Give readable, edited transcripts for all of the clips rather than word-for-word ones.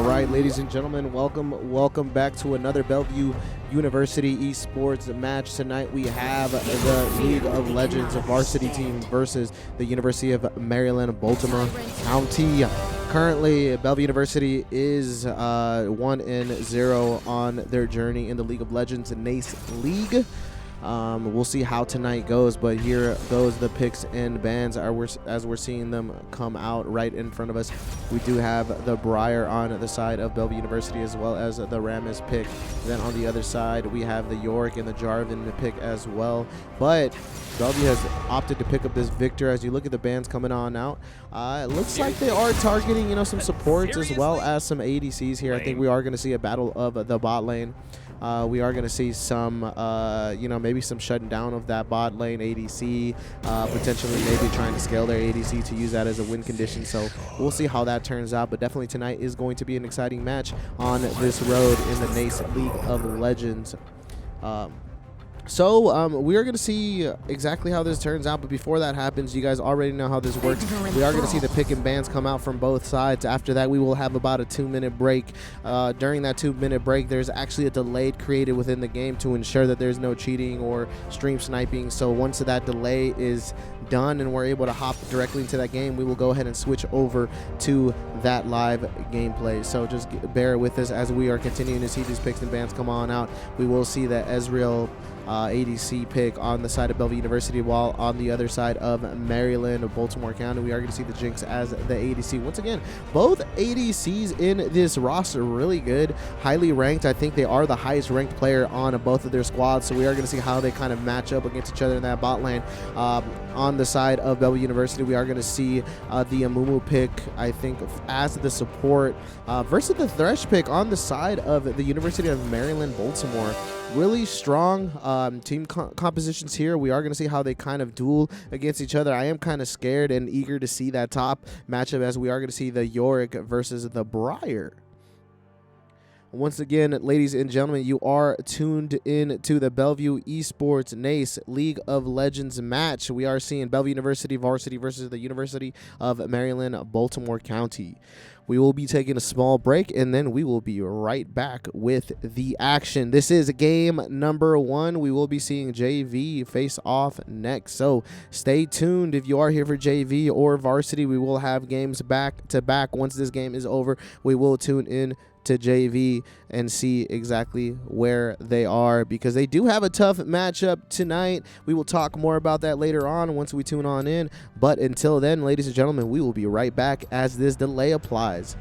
right, ladies and gentlemen, welcome back to another Bellevue University esports match. Tonight we have the League of Legends Varsity team versus the University of Maryland Baltimore County. Currently, Bellevue University is 1-0 on their journey in the League of Legends NACE League. We'll see how tonight goes, but here goes the picks and bans as we're seeing them come out right in front of us. We do have the Briar on the side of Bellevue University as well as the Ramis pick. Then on the other side, we have the York and the Jarvin pick as well. But Bellevue has opted to pick up this Victor. As you look at the bans coming on out, it looks like they are targeting, some supports as well as some ADCs here. I think we are going to see a battle of the bot lane. We are going to see some, maybe some shutting down of that bot lane ADC, potentially maybe trying to scale their ADC to use that as a win condition. So we'll see how that turns out. But definitely tonight is going to be an exciting match on this road in the NACE League of Legends. So we are going to see exactly how this turns out, but before that happens, you guys already know how this works. We are going to see the pick and bans come out from both sides. After that, we will have about a 2-minute break. During that 2-minute break, there's actually a delay created within the game to ensure that there's no cheating or stream sniping. So once that delay is done and we're able to hop directly into that game, we will go ahead and switch over to that live gameplay. So just bear with us as we are continuing to see these picks and bans come on out. We will see the Ezreal ADC pick on the side of Bellevue University, while on the other side of Maryland or Baltimore County, we are going to see the Jinx as the ADC. Once again, both ADCs in this roster really good, highly ranked. I think they are the highest ranked player on both of their squads, so we are going to see how they kind of match up against each other in that bot lane. On the side of Bellevue University, we are going to see the Amumu pick, I think, as the support versus the Thresh pick on the side of the University of Maryland Baltimore. Really strong team compositions here. We are going to see how they kind of duel against each other. I am kind of scared and eager to see that top matchup, as we are going to see the Yorick versus the Briar. Once again, ladies and gentlemen, you are tuned in to the Bellevue Esports NACE League of Legends match. We are seeing Bellevue University Varsity versus the University of Maryland Baltimore County. We will be taking a small break, and then we will be right back with the action. This is game number 1. We will be seeing JV face off next, so stay tuned. If you are here for JV or Varsity, we will have games back to back. Once this game is over, we will tune in to JV and see exactly where they are, because they do have a tough matchup tonight. We will talk more about that later on once we tune on in, but until then, ladies and gentlemen, we will be right back as this delay applies.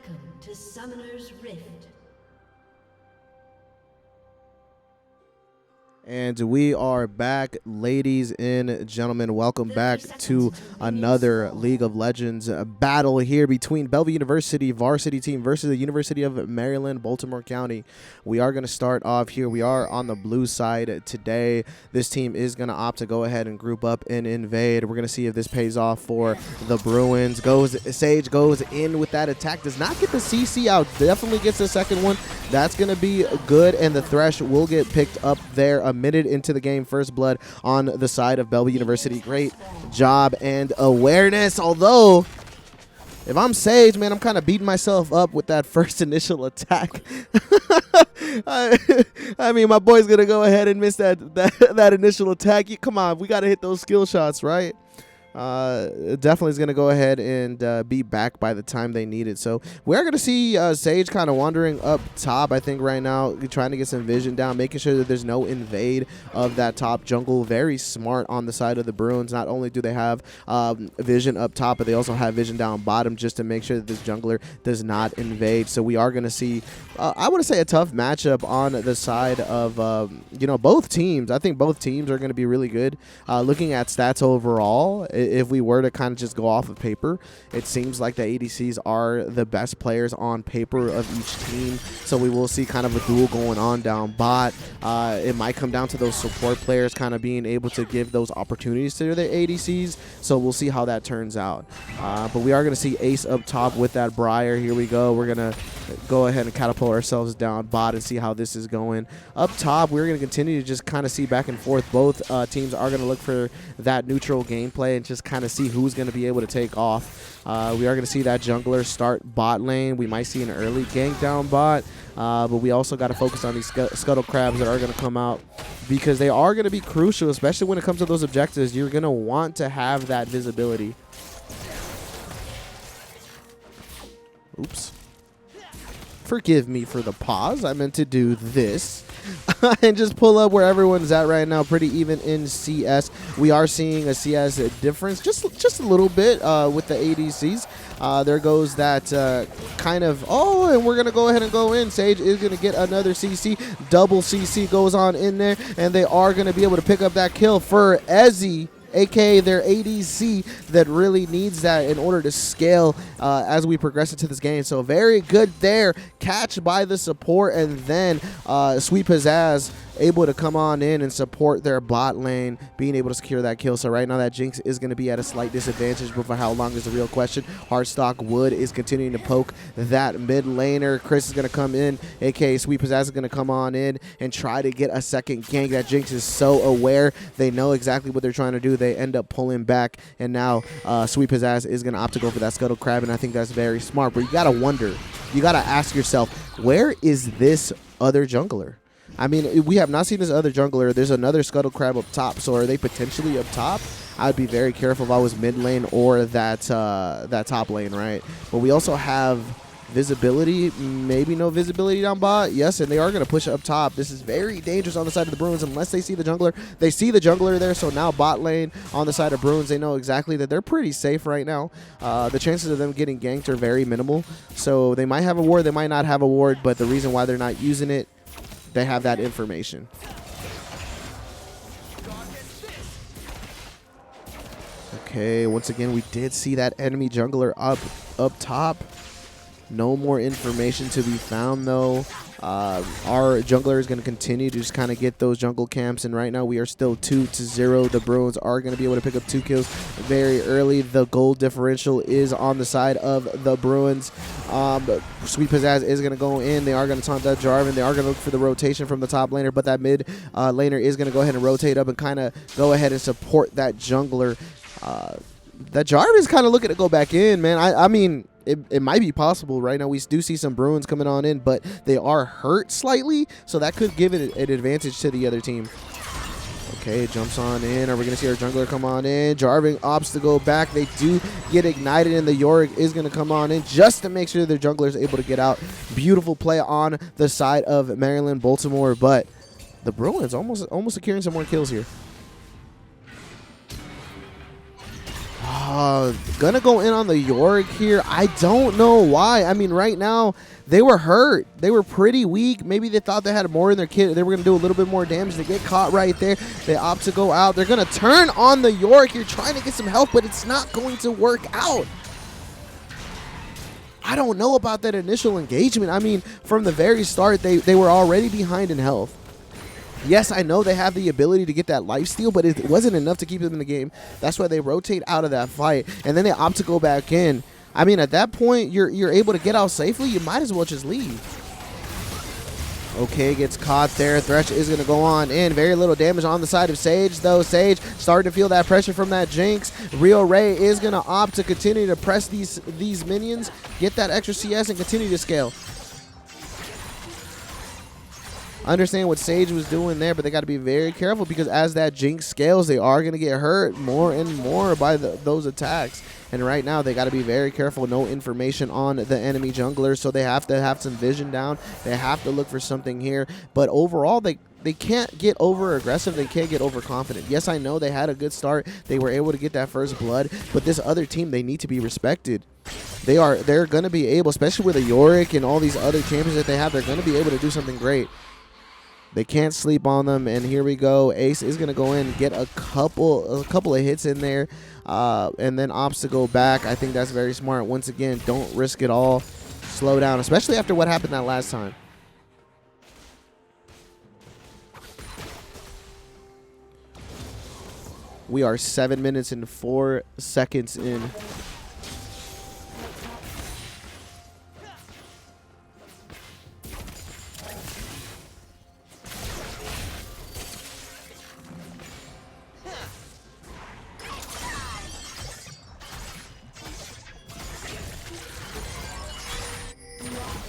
Welcome to Summoner's Rift. And we are back, ladies and gentlemen. Welcome back to another League of Legends battle here between Bellevue University varsity team versus the University of Maryland, Baltimore County. We are going to start off here. We are on the blue side today. This team is going to opt to go ahead and group up and invade. We're going to see if this pays off for the Bruins. Sage goes in with that attack. Does not get the CC out. Definitely gets the second one. That's going to be good, and the Thresh will get picked up there a minute into the game. First blood on the side of Bellevue University. Great job and awareness, although if I'm Sage, man, I'm kind of beating myself up with that first initial attack. I mean, my boy's going to go ahead and miss that initial attack. Come on, we got to hit those skill shots, right? Definitely is going to go ahead and be back by the time they need it. So we're going to see Sage kind of wandering up top, I think, right now, trying to get some vision down, making sure that there's no invade of that top jungle. Very smart on the side of the Bruins. Not only do they have vision up top, but they also have vision down bottom just to make sure that this jungler does not invade. So we are going to see, I want to say, a tough matchup on the side of, both teams. I think both teams are going to be really good. Looking at stats overall, if we were to kind of just go off of paper, it seems like the ADCs are the best players on paper of each team. So we will see kind of a duel going on down bot. It might come down to those support players kind of being able to give those opportunities to their ADCs. So we'll see how that turns out. But we are going to see Ace up top with that Briar. Here we go. We're going to go ahead and catapult ourselves down bot and see how this is going. Up top, we're going to continue to just kind of see back and forth. Both teams are going to look for that neutral gameplay and just kind of see who's going to be able to take off. We are going to see that jungler start bot lane. We might see an early gank down bot, but we also got to focus on these scuttle crabs that are going to come out, because they are going to be crucial, especially when it comes to those objectives. You're going to want to have that visibility. Oops. Forgive me for the pause. I meant to do this. And just pull up where everyone's at right now. Pretty even in CS. We are seeing a CS difference just a little bit with the ADCs. There goes that kind of, and we're going to go ahead and go in. Sage is going to get another CC. Double CC goes on in there, and they are going to be able to pick up that kill for Ezzy, aka their ADC, that really needs that in order to scale as we progress into this game. So very good there. Catch by the support, and then Sweet Pizzazz able to come on in and support their bot lane, being able to secure that kill. So right now that Jinx is going to be at a slight disadvantage, but for how long is the real question. Hardstock Wood is continuing to poke that mid laner. Chris is going to come in, aka Sweet Pizzazz is going to come on in and try to get a second gank. That Jinx is so aware. They know exactly what they're trying to do. They end up pulling back, and now Sweet Pizzazz is going to opt to go for that Scuttle Crab, and I think that's very smart. But you got to wonder, you got to ask yourself, where is this other jungler? I mean, we have not seen this other jungler. There's another Scuttle Crab up top, so are they potentially up top? I'd be very careful if I was mid lane or that top lane, right? But we also have visibility, maybe no visibility down bot. Yes, and they are going to push up top. This is very dangerous on the side of the Bruins unless they see the jungler. They see the jungler there, so now bot lane on the side of Bruins, they know exactly that they're pretty safe right now. The chances of them getting ganked are very minimal. So they might have a ward, they might not have a ward, but the reason why they're not using it, they have that information. Okay, once again, we did see that enemy jungler up top. No more information to be found, though. Our jungler is going to continue to just kind of get those jungle camps, and right now we are still 2-0. The Bruins are going to be able to pick up 2 kills very early. The goal differential is on the side of the Bruins. Sweet Pizzazz is going to go in. They are going to taunt that Jarvan. They are going to look for the rotation from the top laner, but that mid laner is going to go ahead and rotate up and kind of go ahead and support that jungler. That Jarvan is kind of looking to go back in, man. I mean, it might be possible. Right now we do see some Bruins coming on in, but they are hurt slightly, so that could give it an advantage to the other team. Okay, jumps on in. Are we going to see our jungler come on in? Jarvan opts to go back. They do get ignited, and the Yorick is going to come on in just to make sure their jungler is able to get out. Beautiful play on the side of Maryland, Baltimore, but the Bruins almost securing some more kills here. Gonna go in on the Yorick here. I don't know why. I mean, right now, they were hurt. They were pretty weak. Maybe they thought they had more in their kit. They were going to do a little bit more damage. They get caught right there. They opt to go out. They're going to turn on the Yorick. You're trying to get some help, but it's not going to work out. I don't know about that initial engagement. I mean, from the very start, they were already behind in health. Yes, I know they have the ability to get that lifesteal, but it wasn't enough to keep them in the game. That's why they rotate out of that fight, and then they opt to go back in. I mean, at that point, you're able to get out safely. You might as well just leave. Okay, gets caught there. Thresh is going to go on in. Very little damage on the side of Sage, though. Sage starting to feel that pressure from that Jinx. Rio Ray is going to opt to continue to press these minions, get that extra CS, and continue to scale. Understand what Sage was doing there, but they got to be very careful because as that Jinx scales, they are going to get hurt more and more by those attacks. And right now, they got to be very careful. No information on the enemy jungler, so they have to have some vision down. They have to look for something here. But overall, they can't get over aggressive. They can't get overconfident. Yes, I know they had a good start. They were able to get that first blood, but this other team, they need to be respected. They're going to be able, especially with the Yorick and all these other champions that they have, they're going to be able to do something great. They can't sleep on them, and here we go. Ace is going to go in and get a couple of hits in there, and then opts to go back. I think that's very smart. Once again, don't risk it all. Slow down, especially after what happened that last time. We are 7 minutes and 4 seconds in.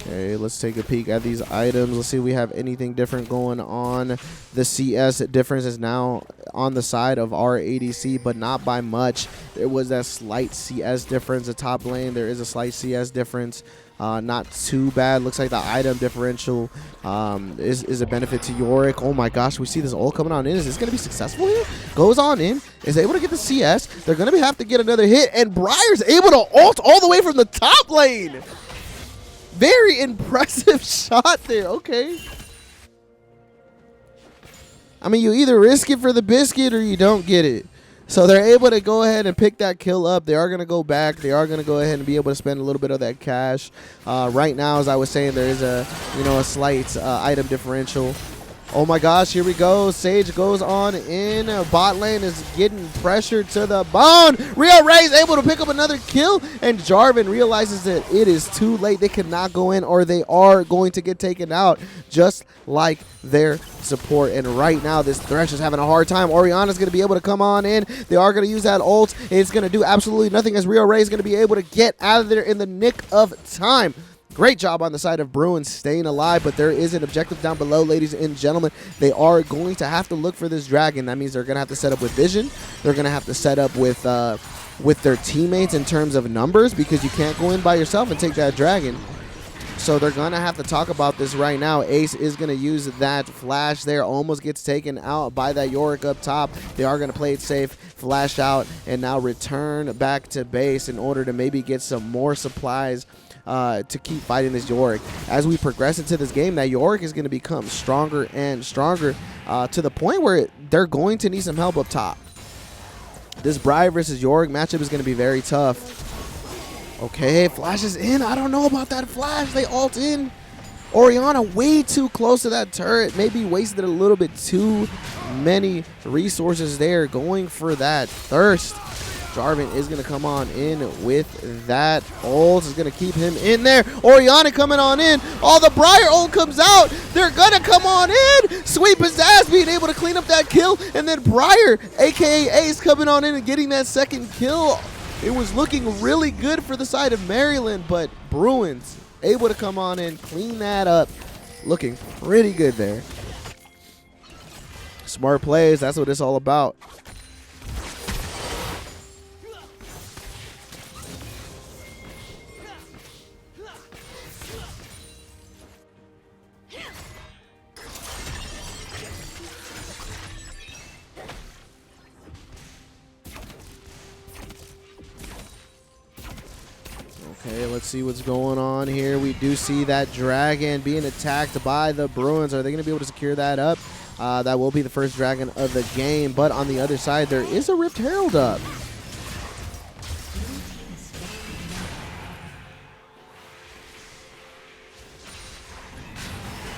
Okay, let's take a peek at these items. Let's see if we have anything different going on. The CS difference is now on the side of our ADC, but not by much. There was that slight CS difference. The top lane, there is a slight CS difference. Not too bad. Looks like the item differential is a benefit to Yorick. Oh my gosh, we see this ult coming on in. Is this going to be successful here? Goes on in, is able to get the CS. They're going to have to get another hit, and Briar's able to ult all the way from the top lane. Very impressive shot there. Okay. I mean, you either risk it for the biscuit or you don't get it. So they're able to go ahead and pick that kill up. They are going to go back. They are going to go ahead and be able to spend a little bit of that cash. Right now, as I was saying, there is a slight item differential. Oh my gosh, here we go. Sage goes on in. Bot lane is getting pressured to the bone. Rio Ray is able to pick up another kill, and Jarvan realizes that it is too late. They cannot go in, or they are going to get taken out, just like their support. And right now, this Thresh is having a hard time. Orianna's going to be able to come on in. They are going to use that ult. It's going to do absolutely nothing, as Rio Ray is going to be able to get out of there in the nick of time. Great job on the side of Bruin staying alive, but there is an objective down below, ladies and gentlemen. They are going to have to look for this dragon. That means they're going to have to set up with vision. They're going to have to set up with their teammates in terms of numbers, because you can't go in by yourself and take that dragon. So they're going to have to talk about this right now. Ace is going to use that flash there. Almost gets taken out by that Yorick up top. They are going to play it safe, flash out, and now return back to base in order to maybe get some more supplies to keep fighting this Yorick. As we progress into this game, that Yorick is going to become stronger and stronger to the point where they're going to need some help up top. This Briar versus Yorick matchup is going to be very tough. Okay, flashes in. I don't know about that flash. They ult in. Orianna way too close to that turret. Maybe wasted a little bit too many resources there going for that thirst. Jarvan is going to come on in with that ult. Is going to keep him in there. Orianna coming on in. Oh, the Briar ult comes out. They're going to come on in. Sweet Pizzazz being able to clean up that kill. And then Briar, a.k.a. Ace, coming on in and getting that second kill. It was looking really good for the side of Maryland, but Bruins able to come on in, clean that up. Looking pretty good there. Smart plays. That's what it's all about. Okay, let's see what's going on here. We do see that dragon being attacked by the Bruins. Are they going to be able to secure that up? That will be the first dragon of the game. But on the other side, there is a Rift Herald up.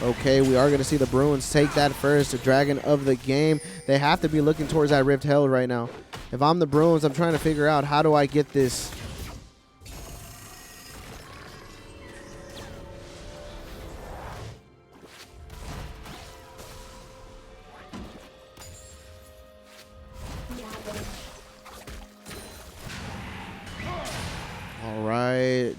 Okay, we are going to see the Bruins take that first dragon of the game. They have to be looking towards that Rift Herald right now. If I'm the Bruins, I'm trying to figure out how do I get this. All right.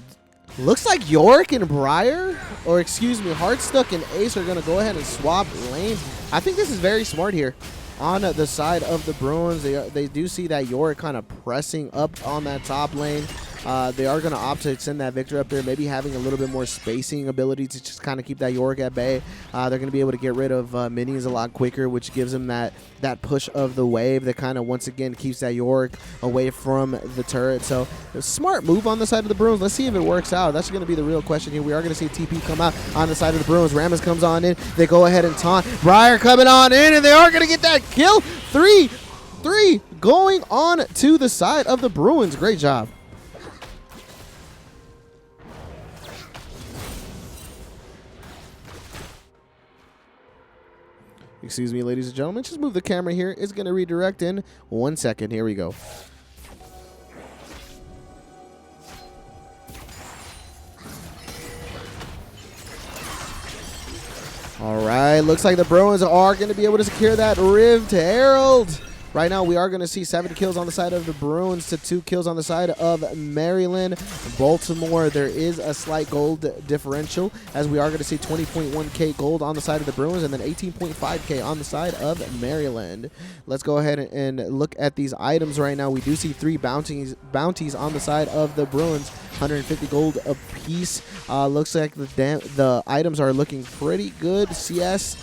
Looks like Yorick and Briar, or excuse me, Heartstuck and Ace are going to go ahead and swap lanes. I think this is very smart here on the side of the Bruins. They do see that Yorick kind of pressing up on that top lane. They are going to opt to send that Victor up there, maybe having a little bit more spacing ability to just kind of keep that Yorick at bay. They're going to be able to get rid of minions a lot quicker, which gives them that push of the wave that kind of once again keeps that Yorick away from the turret. So a smart move on the side of the Bruins. Let's see if it works out. That's going to be the real question here. We are going to see a TP come out on the side of the Bruins. Rammus comes on in. They go ahead and taunt. Briar coming on in, and they are going to get that kill. Three going on to the side of the Bruins. Great job. Excuse me, ladies and gentlemen. Just move the camera here. It's going to redirect in 1 second. Here we go. All right. Looks like the Bruins are going to be able to secure that Rift Herald. Right now, we are going to see 7 kills on the side of the Bruins to 2 kills on the side of Maryland. Baltimore, there is a slight gold differential, as we are going to see 20.1k gold on the side of the Bruins and then 18.5k on the side of Maryland. Let's go ahead and look at these items right now. We do see 3 bounties on the side of the Bruins, 150 gold a piece. Looks like the items are looking pretty good. CS,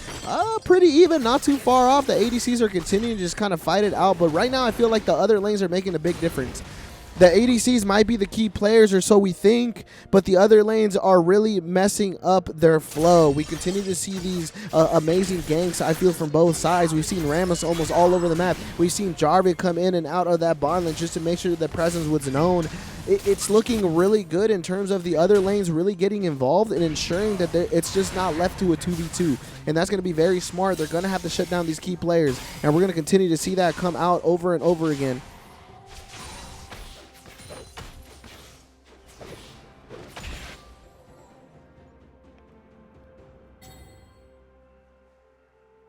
pretty even, not too far off. The ADCs are continuing to just kind of fight it out, but right now I feel like the other lanes are making a big difference. The ADCs might be the key players, or so we think, but the other lanes are really messing up their flow. We continue to see these amazing ganks, I feel, from both sides. We've seen Rammus almost all over the map. We've seen Jarvan come in and out of that bot lane just to make sure that presence was known. It's looking really good in terms of the other lanes really getting involved and ensuring that it's just not left to a 2v2. And that's going to be very smart. They're going to have to shut down these key players, and we're going to continue to see that come out over and over again.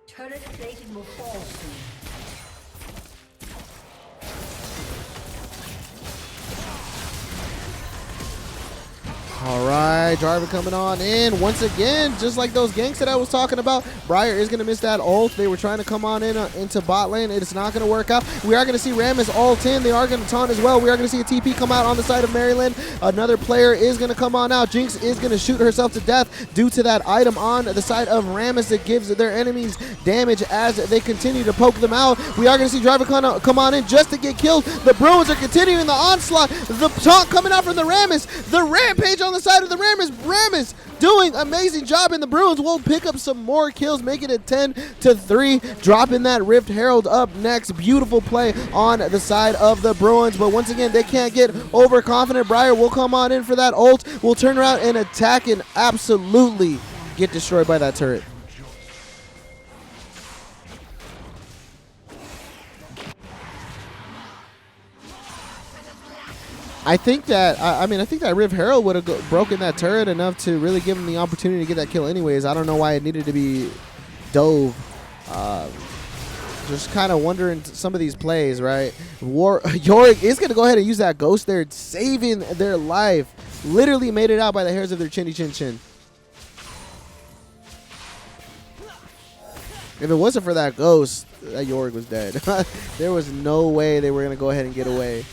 Turret plating will fall soon. All right, Jarvan coming on in once again, just like those ganks that I was talking about. Briar is going to miss that ult. They were trying to come on in into bot lane. It's not going to work out. We are going to see Rammus ult in. They are going to taunt as well. We are going to see a TP come out on the side of Maryland. Another player is going to come on out. Jinx is going to shoot herself to death due to that item on the side of Rammus that gives their enemies damage as they continue to poke them out. We are going to see Jarvan come on in just to get killed. The Bruins are continuing the onslaught. The taunt coming out from the Rammus. The rampage on the side of the Rammus. Rammus doing amazing job, and the Bruins will pick up some more kills, making it 10-3, dropping that Rift Herald up next. Beautiful play on the side of the Bruins, but once again, they can't get overconfident. Briar will come on in for that ult, will turn around and attack and absolutely get destroyed by that turret. I think that Rift Herald would have broken that turret enough to really give him the opportunity to get that kill anyways. I don't know why it needed to be dove. Just kind of wondering some of these plays, right? Yorick is going to go ahead and use that ghost there, saving their life. Literally made it out by the hairs of their chinny chin chin. If it wasn't for that ghost, that Yorick was dead. There was no way they were going to go ahead and get away.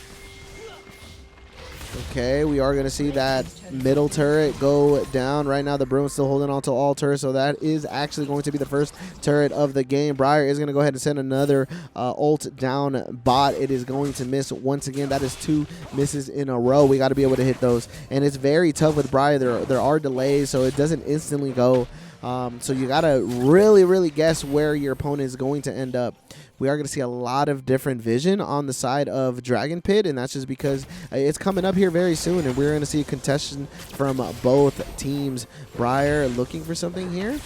Okay, we are going to see that middle turret go down. Right now, the Bruins still holding on to all turrets, so that is actually going to be the first turret of the game. Briar is going to go ahead and send another ult down bot. It is going to miss once again. That is 2 misses in a row. We got to be able to hit those, and it's very tough with Briar. There are delays, so it doesn't instantly go. So you got to really guess where your opponent is going to end up. We are going to see a lot of different vision on the side of Dragon Pit, and that's just because it's coming up here very soon, and we're going to see a contestant from both teams. Briar looking for something here.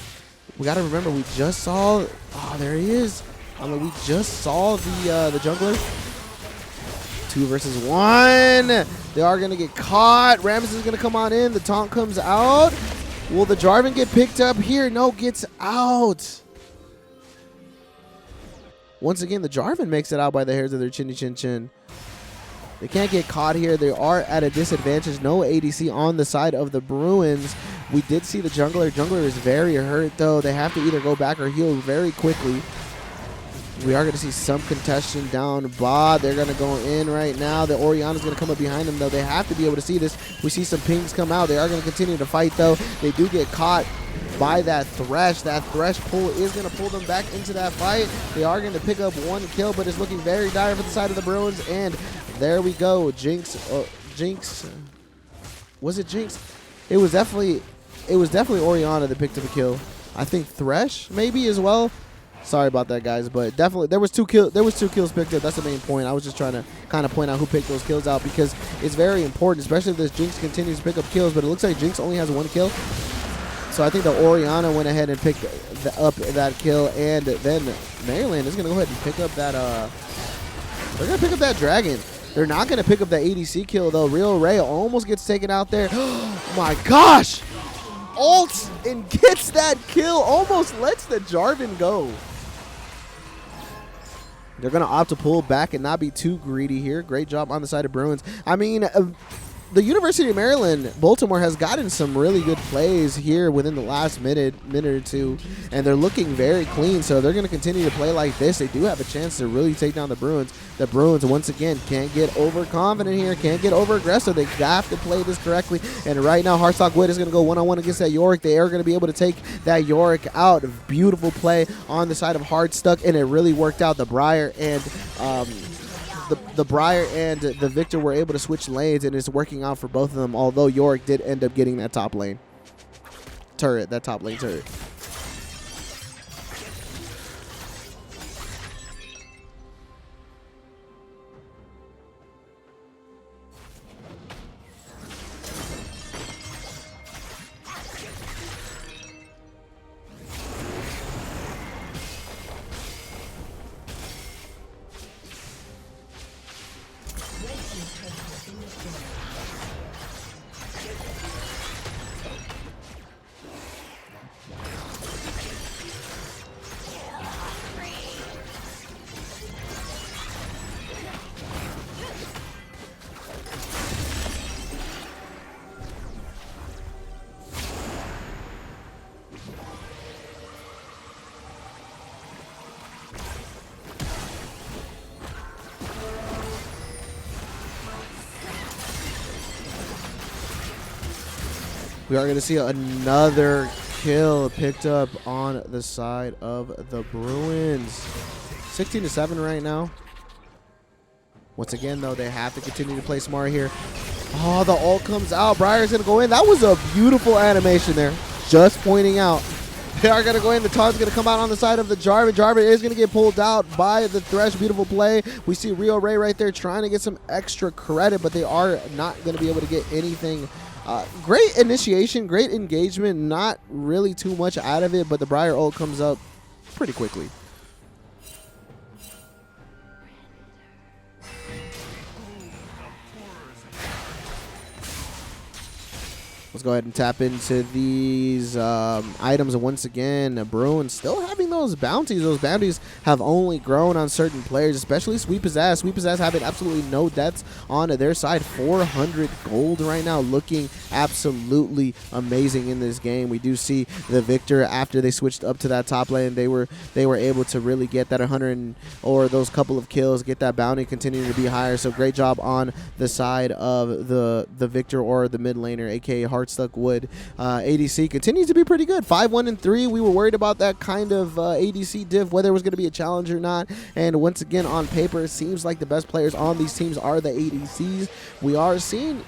We got to remember, we just saw, oh, there he is. We just saw the jungler. 2 versus 1. They are going to get caught. Ramses is going to come on in. The taunt comes out. Will the Jarvan get picked up here? No, gets out. Once again, the Jarvan makes it out by the hairs of their chinny chin chin. They can't get caught here. They are at a disadvantage. No ADC on the side of the Bruins. We did see the jungler. Jungler is very hurt, though. They have to either go back or heal very quickly. We are going to see some contention down bot. They're going to go in right now. The Orianna's going to come up behind them, though. They have to be able to see this. We see some pings come out. They are going to continue to fight, though. They do get caught by that Thresh. That Thresh pull is going to pull them back into that fight. They are going to pick up 1 kill, but it's looking very dire for the side of the Bruins. And there we go. Jinx. Was it Jinx? It was definitely Orianna that picked up a kill. I think Thresh maybe as well. Sorry about that, guys, but definitely there was 2 kills picked up. That's the main point. I was just trying to kind of point out who picked those kills out, because it's very important, especially if this Jinx continues to pick up kills. But it looks like Jinx only has 1 kill. So I think the Orianna went ahead and picked up that kill, and then Maryland is going to go ahead and pick up that. They're going to pick up that dragon. They're not going to pick up that ADC kill, though. Real Ray almost gets taken out there. Oh my gosh! Ults and gets that kill. Almost lets the Jarvan go. They're going to opt to pull back and not be too greedy here. Great job on the side of Bruins. I mean, the University of Maryland, Baltimore, has gotten some really good plays here within the last minute or two, and they're looking very clean, so they're going to continue to play like this. They do have a chance to really take down the Bruins. The Bruins, once again, can't get overconfident here, can't get over-aggressive. They have to play this correctly, and right now, Heartstock Wood is going to go one-on-one against that Yorick. They are going to be able to take that Yorick out. Beautiful play on the side of Heartstock, and it really worked out. The Briar and the Briar and the Victor were able to switch lanes, and it's working out for both of them, although Yorick did end up getting that top lane turret, that top lane turret. We are going to see another kill picked up on the side of the Bruins. 16-7 right now. Once again, though, they have to continue to play smart here. Oh, the ult comes out. Briar's going to go in. That was a beautiful animation there. Just pointing out. They are going to go in. The taunt's going to come out on the side of the Jarvan. Jarvan is going to get pulled out by the Thresh. Beautiful play. We see Rio Ray right there trying to get some extra credit, but they are not going to be able to get anything. Great initiation, great engagement, not really too much out of it, but the Briar ult comes up pretty quickly. Let's go ahead and tap into these items once again. Bruins still having those bounties. Those bounties have only grown on certain players, especially Sweep His Ass. Sweep His Ass having absolutely no deaths on their side. 400 gold right now, looking absolutely amazing in this game. We do see the Victor, after they switched up to that top lane, they were able to really get that 100 or those couple of kills, get that bounty continuing to be higher. So great job on the side of the Victor or the mid laner, aka Heartstuck Wood. ADC continues to be pretty good. 5-1-3. We were worried about that kind of ADC diff, whether it was going to be a challenge or not. And once again, on paper, it seems like the best players on these teams are the ADCs. We are seeing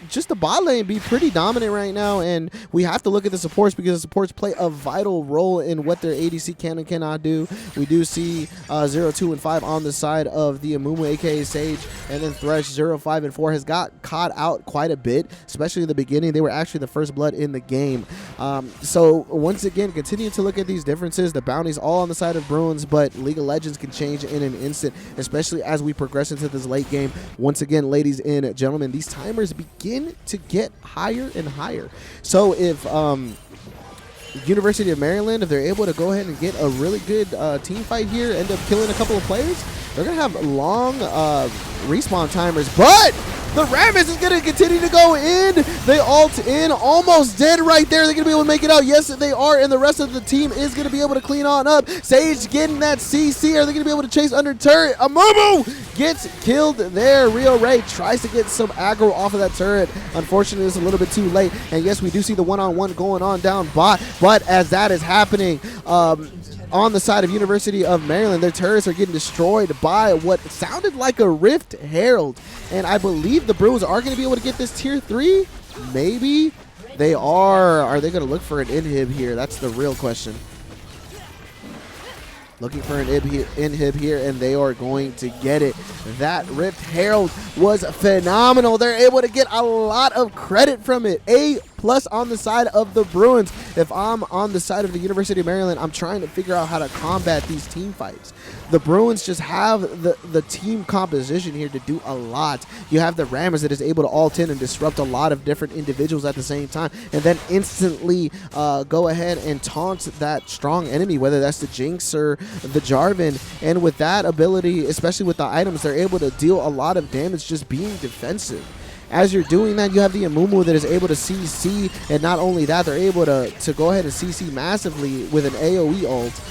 just the bot lane be pretty dominant right now, and we have to look at the supports because the supports play a vital role in what their ADC can and cannot do. We do see 0, 2, and 5 on the side of the Amumu, aka Sage, and then Thresh 0, 5, and 4 has got caught out quite a bit, especially in the beginning. They were actually the first blood in the game. So once again, continue to look at these differences. The bounties all on the side of Bruins, but League of Legends can change in an instant, especially as we progress into this late game. Once again, ladies and gentlemen, these timers begin to get higher and higher. So if University of Maryland, if they're able to go ahead and get a really good team fight here, end up killing a couple of players, they're going to have long respawn timers. But the Rammus is going to continue to go in. They ult in, almost dead right there. They're going to be able to make it out. Yes, they are, and the rest of the team is going to be able to clean on up. Sage getting that CC. Are they going to be able to chase under turret? Amumu gets killed there. Rio Ray tries to get some aggro off of that turret. Unfortunately, it's a little bit too late. And yes, we do see the one-on-one going on down bot. But as that is happening, on the side of University of Maryland, their turrets are getting destroyed by what sounded like a Rift Herald. And I believe the Bruins are going to be able to get this tier 3. Maybe they are. Are they going to look for an inhib here? That's the real question. Looking for an inhib here, and they are going to get it. That Rift Herald was phenomenal. They're able to get a lot of credit from it. A+ on the side of the Bruins. If I'm on the side of the University of Maryland, I'm trying to figure out how to combat these team fights. The Bruins just have the team composition here to do a lot. You have the Rammus that is able to ult in and disrupt a lot of different individuals at the same time, and then instantly go ahead and taunt that strong enemy, whether that's the Jinx or the Jarvan. And with that ability, especially with the items, they're able to deal a lot of damage just being defensive. As you're doing that, you have the Amumu that is able to CC, and not only that, they're able to go ahead and CC massively with an AoE ult.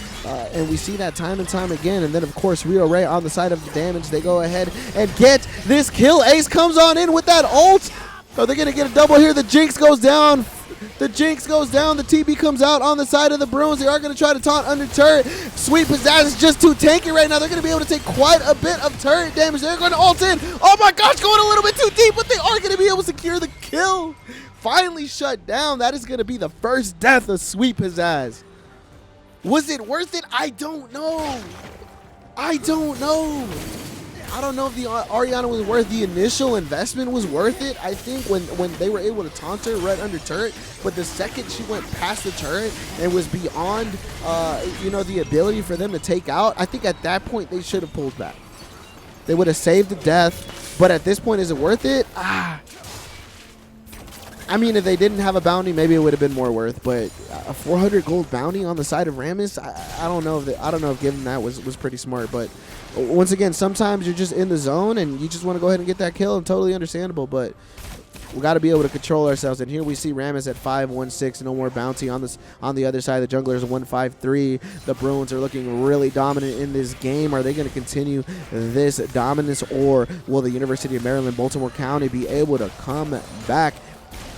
And we see that time and time again. And then, of course, Rio Ray on the side of the damage. They go ahead and get this kill. Ace comes on in with that ult. Are they going to get a double here? The Jinx goes down. The Jinx goes down. The TB comes out on the side of the Bruins. They are going to try to taunt under turret. Sweep His Ass is just too tanky right now. They're going to be able to take quite a bit of turret damage. They're going to ult in. Oh my gosh, going a little bit too deep, but they are going to be able to secure the kill. Finally shut down. That is going to be the first death of Sweep His Ass. Was it worth it? I don't know. I don't know. I don't know if the Ariana was worth the initial investment was worth it. I think when they were able to taunt her right under turret, but the second she went past the turret and was beyond, the ability for them to take out, I think at that point they should have pulled back. They would have saved the death, but at this point, is it worth it? I mean, if they didn't have a bounty, maybe it would have been more worth. But a 400 gold bounty on the side of Rammus, I don't know if giving that was pretty smart. But once again, sometimes you're just in the zone and you just want to go ahead and get that kill, and totally understandable. But we got to be able to control ourselves. And here we see Rammus at 5-1-6, no more bounty on this. On the other side, the junglers 1-5-3. The Bruins are looking really dominant in this game. Are they going to continue this dominance, or will the University of Maryland, Baltimore County be able to come back?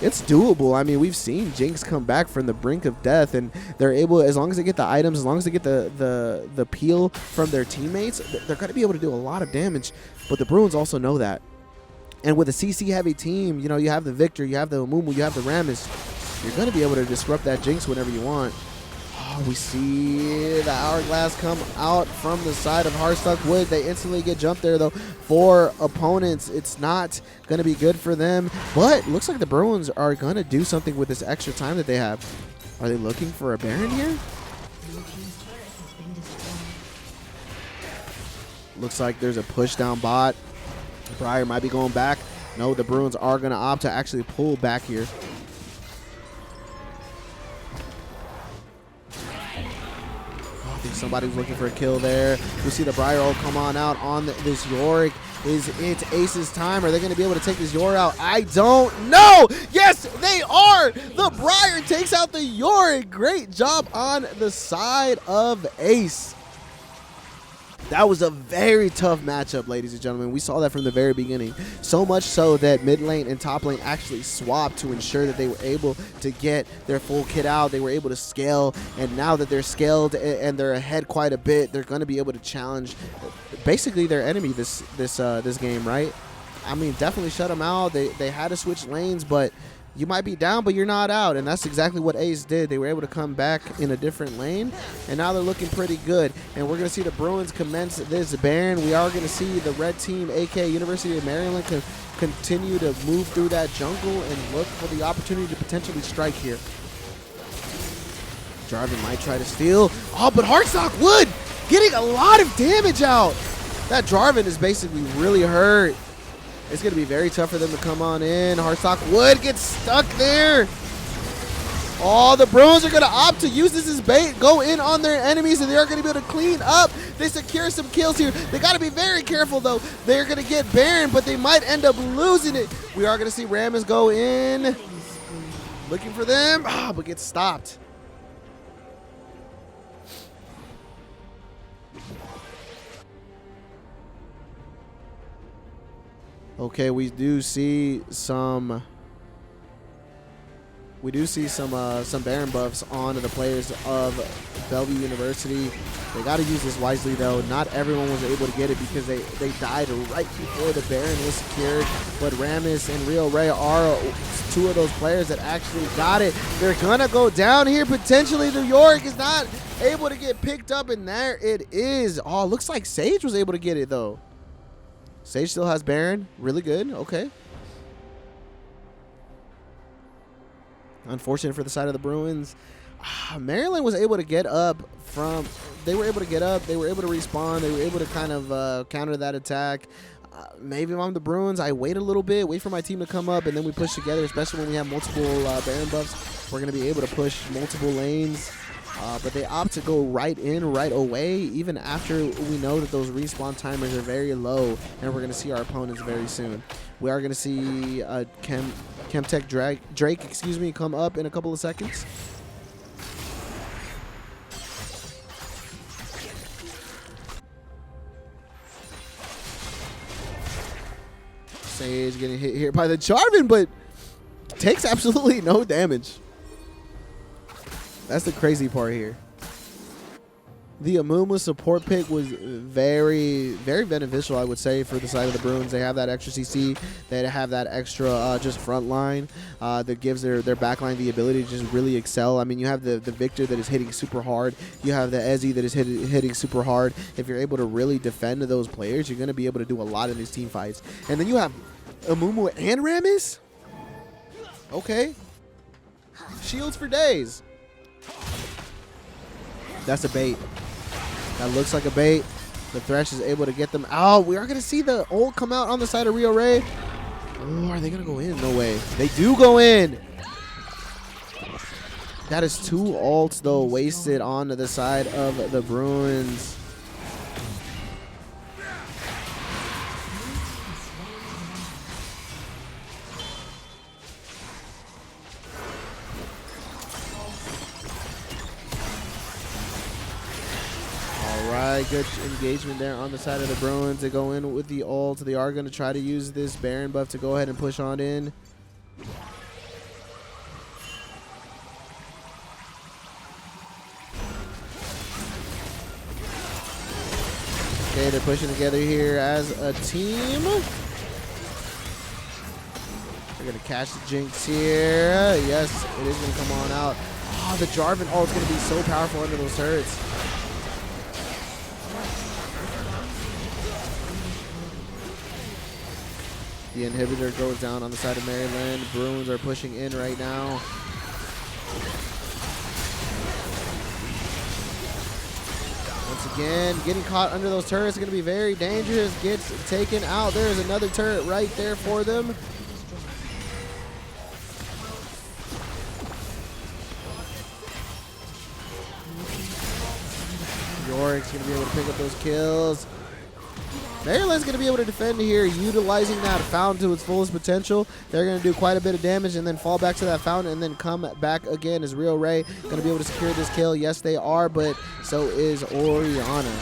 It's doable. I mean, we've seen Jinx come back from the brink of death, and they're able, as long as they get the items, as long as they get the peel from their teammates, they're going to be able to do a lot of damage. But the Bruins also know that. And with a CC-heavy team, you have the Victor, you have the Amumu, you have the Rammus, you're going to be able to disrupt that Jinx whenever you want. Oh, we see the Hourglass come out from the side of Heartstuck Wood. They instantly get jumped there, though, for opponents. It's not going to be good for them. But looks like the Bruins are going to do something with this extra time that they have. Are they looking for a Baron here? Looks like there's a push down bot. Briar might be going back. No, the Bruins are going to opt to actually pull back here. somebody's looking for a kill there. We see the Briar ult come on out on this Yorick. Is it Ace's time? Are they going to be able to take this Yor out? I don't know. Yes, they are. The Briar takes out the Yorick. Great job on the side of Ace. That was a very tough matchup, ladies and gentlemen. We saw that from the very beginning. So much so that mid lane and top lane actually swapped to ensure that they were able to get their full kit out. They were able to scale, and now that they're scaled and they're ahead quite a bit, they're going to be able to challenge basically their enemy this game, right? I mean, definitely shut them out. They had to switch lanes, but you might be down, but you're not out, and that's exactly what Ace did. They were able to come back in a different lane, and now they're looking pretty good. And we're going to see the Bruins commence this Baron. We are going to see the red team, aka University of Maryland, continue to move through that jungle and look for the opportunity to potentially strike here. Jarvan might try to steal. Oh, but Heartstock Wood getting a lot of damage out. That Jarvan is basically really hurt. It's going to be very tough for them to come on in. Heartstock Wood gets stuck there. Oh, the Bruins are going to opt to use this as bait, go in on their enemies, and they are going to be able to clean up. They secure some kills here. They got to be very careful, though. They're going to get Baron, but they might end up losing it. We are going to see Rammus go in, looking for them, but gets stopped. Okay, we do see some Baron buffs on the players of Bellevue University. They got to use this wisely, though. Not everyone was able to get it because they died right before the Baron was secured. But Rammus and Rio Ray are two of those players that actually got it. They're gonna go down here potentially. New York is not able to get picked up, and there it is. Oh, looks like Sage was able to get it though. Sage still has Baron. Really good. Okay. Unfortunate for the side of the Bruins. Maryland was able to get up from... They were able to get up. They were able to respawn. They were able to kind of counter that attack. Maybe if I'm the Bruins, I wait a little bit, wait for my team to come up, and then we push together, especially when we have multiple Baron buffs. We're going to be able to push multiple lanes. But they opt to go right in, right away, even after we know that those respawn timers are very low, and we're going to see our opponents very soon. We are going to see Chemtech Drake, come up in a couple of seconds. Sage getting hit here by the Jarvan, but takes absolutely no damage. That's the crazy part here. The Amumu support pick was very, very beneficial, I would say, for the side of the Bruins. They have that extra CC. They have that extra just front line that gives their backline the ability to just really excel. I mean, you have the Victor that is hitting super hard. You have the Ezzy that is hitting super hard. If you're able to really defend those players, you're going to be able to do a lot in these team fights. And then you have Amumu and Rammus. Okay. Shields for days. That's a bait. That looks like a bait. The Thresh is able to get them out. We are going to see the ult come out on the side of Rio Ray. Oh, are they going to go in? No way. They do go in. That is 2 ults, though, wasted on the side of the Bruins. Good engagement there on the side of the Bruins. They go in with the ult. They are going to try to use this Baron buff to go ahead and push on in. Okay, they're pushing together here as a team. They're going to catch the Jinx here. Yes, it is going to come on out. Oh, the Jarvan ult is going to be so powerful under those turrets. The inhibitor goes down on the side of Maryland. Bruins are pushing in right now. Once again, getting caught under those turrets is going to be very dangerous. Gets taken out. There is another turret right there for them. Yorik's going to be able to pick up those kills. Maryland's going to be able to defend here, utilizing that fountain to its fullest potential. They're going to do quite a bit of damage and then fall back to that fountain and then come back again. Is Rio Ray going to be able to secure this kill? Yes, they are, but so is Oriana.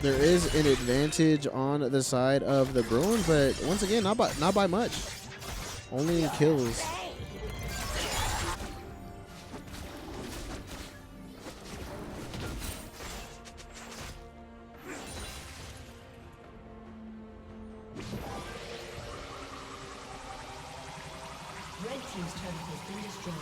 There is an advantage on the side of the Bruins, but once again, not by much. Only kills. Red team's turret has been destroyed.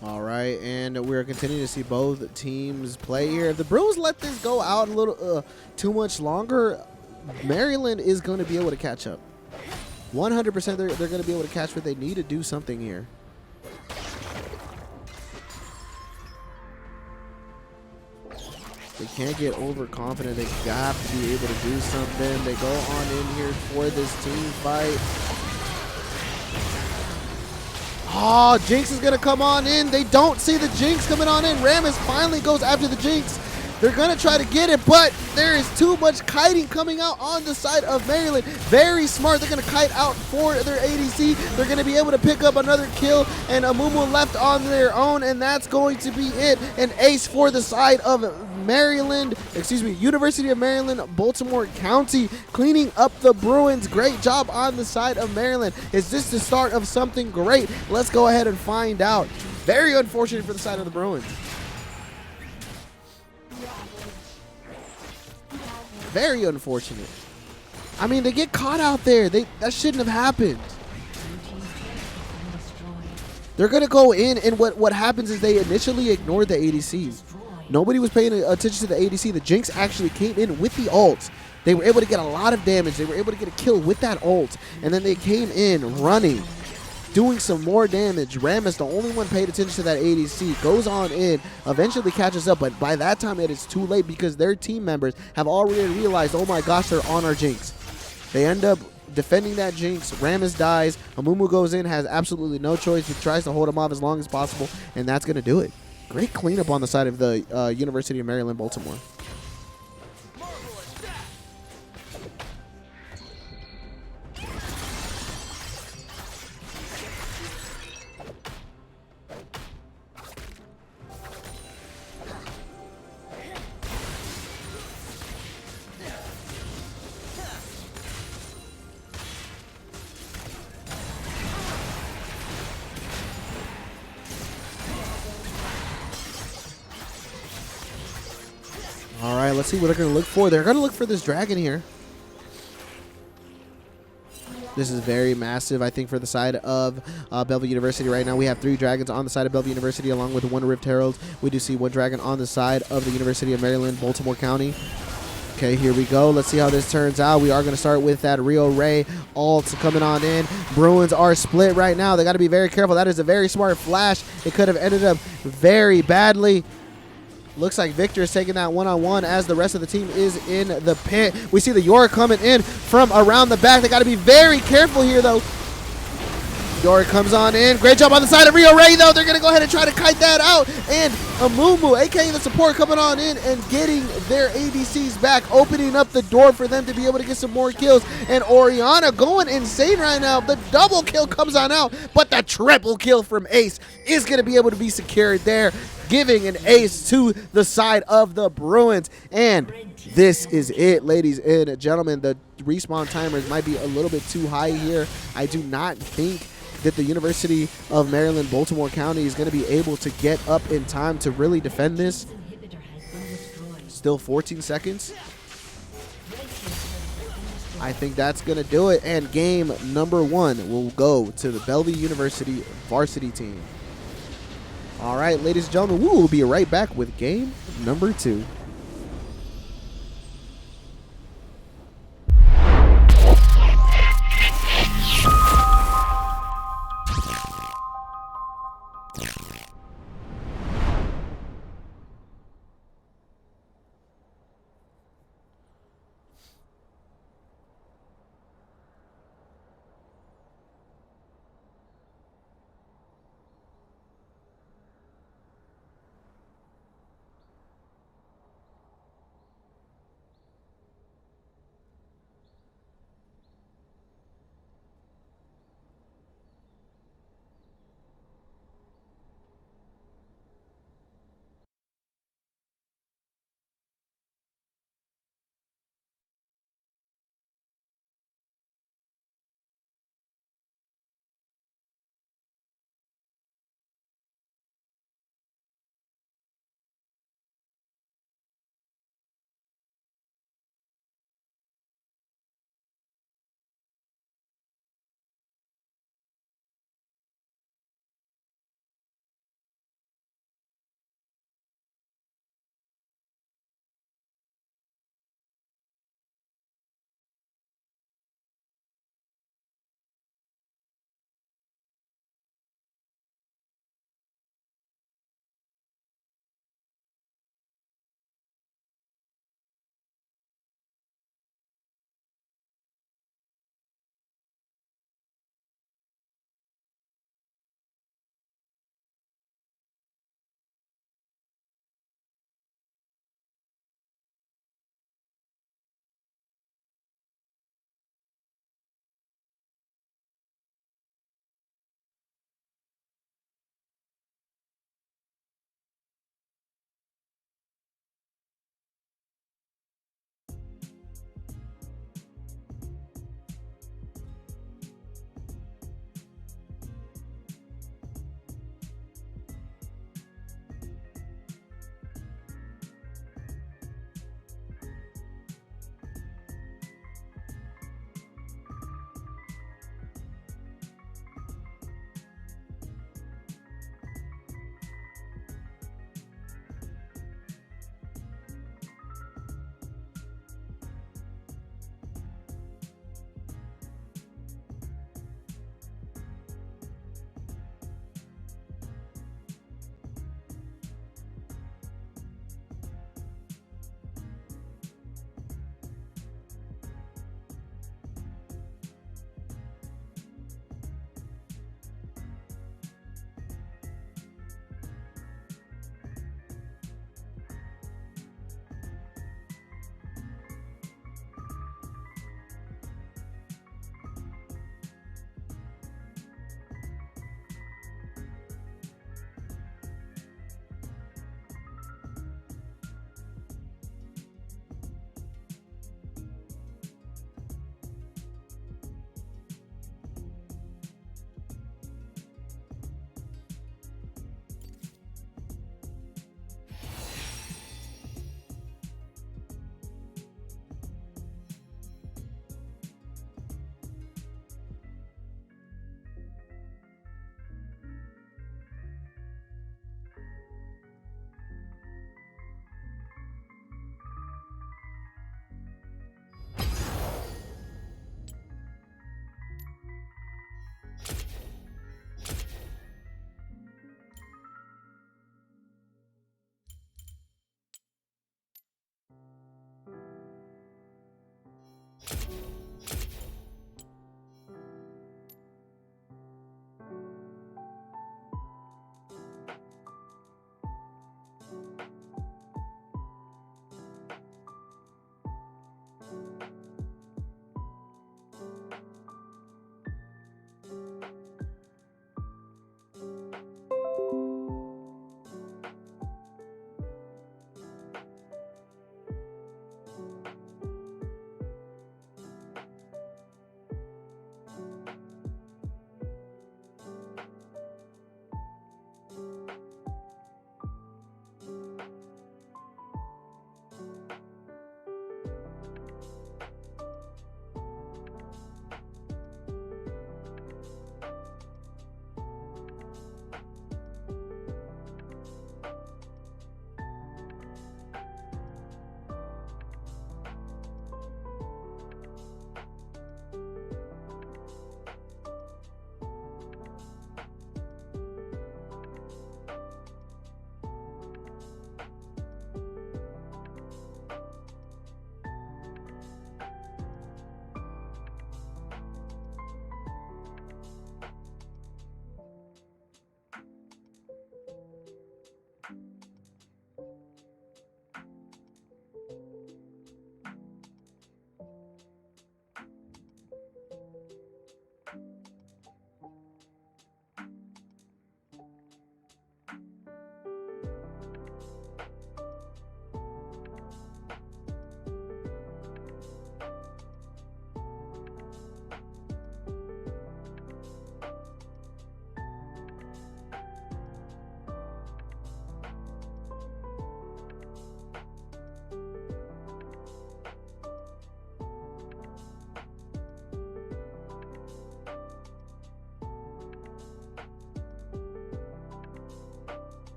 All right, and we're continuing to see both teams play here. If the Bruins let this go out a little too much longer, Maryland is going to be able to catch up. 100% they're going to be able to catch what they need to do something here. They can't get overconfident. They got to be able to do something. They go on in here for this team fight. Oh, Jinx is going to come on in. They don't see the Jinx coming on in. Rammus finally goes after the Jinx. They're going to try to get it, but there is too much kiting coming out on the side of Maryland. Very smart. They're going to kite out for their ADC. They're going to be able to pick up another kill, and Amumu left on their own, and that's going to be it. An ace for the side of Maryland, University of Maryland, Baltimore County, cleaning up the Bruins. Great job on the side of Maryland. Is this the start of something great? Let's go ahead and find out. Very unfortunate for the side of the Bruins. Very unfortunate. I mean, they get caught out there. That shouldn't have happened. They're going to go in, and what happens is they initially ignored the ADC. Nobody was paying attention to the ADC. The Jinx actually came in with the ult. They were able to get a lot of damage. They were able to get a kill with that ult. And then they came in running, doing some more damage. Rammus, the only one paid attention to that ADC, goes on in, eventually catches up. But by that time, it is too late because their team members have already realized, oh my gosh, they're on our Jinx. They end up defending that Jinx. Rammus dies. Amumu goes in, has absolutely no choice. He tries to hold him off as long as possible, and that's going to do it. Great cleanup on the side of the University of Maryland, Baltimore. All right, let's see what they're going to look for. They're going to look for this dragon here. This is very massive, I think, for the side of Bellevue University right now. We have 3 dragons on the side of Bellevue University along with 1 Rift Herald. We do see 1 dragon on the side of the University of Maryland, Baltimore County. Okay, here we go. Let's see how this turns out. We are going to start with that Rio Ray ult coming on in. Bruins are split right now. They got to be very careful. That is a very smart flash. It could have ended up very badly. Looks like Victor is taking that one-on-one as the rest of the team is in the pit. We see the Yorick coming in from around the back. They got to be very careful here, though. Yorick comes on in. Great job on the side of Rio Ray, though. They're going to go ahead and try to kite that out. And Amumu, a.k.a. the support, coming on in and getting their ADCs back, opening up the door for them to be able to get some more kills. And Oriana going insane right now. The double kill comes on out, but the triple kill from Ace is going to be able to be secured there, giving an ace to the side of the Bruins. And this is it, ladies and gentlemen. The respawn timers might be a little bit too high here. I do not think that the University of Maryland, Baltimore County is going to be able to get up in time to really defend this. Still 14 seconds. I think that's going to do it. And game number 1 will go to the Bellevue University varsity team. All right, ladies and gentlemen, we will be right back with game number 2.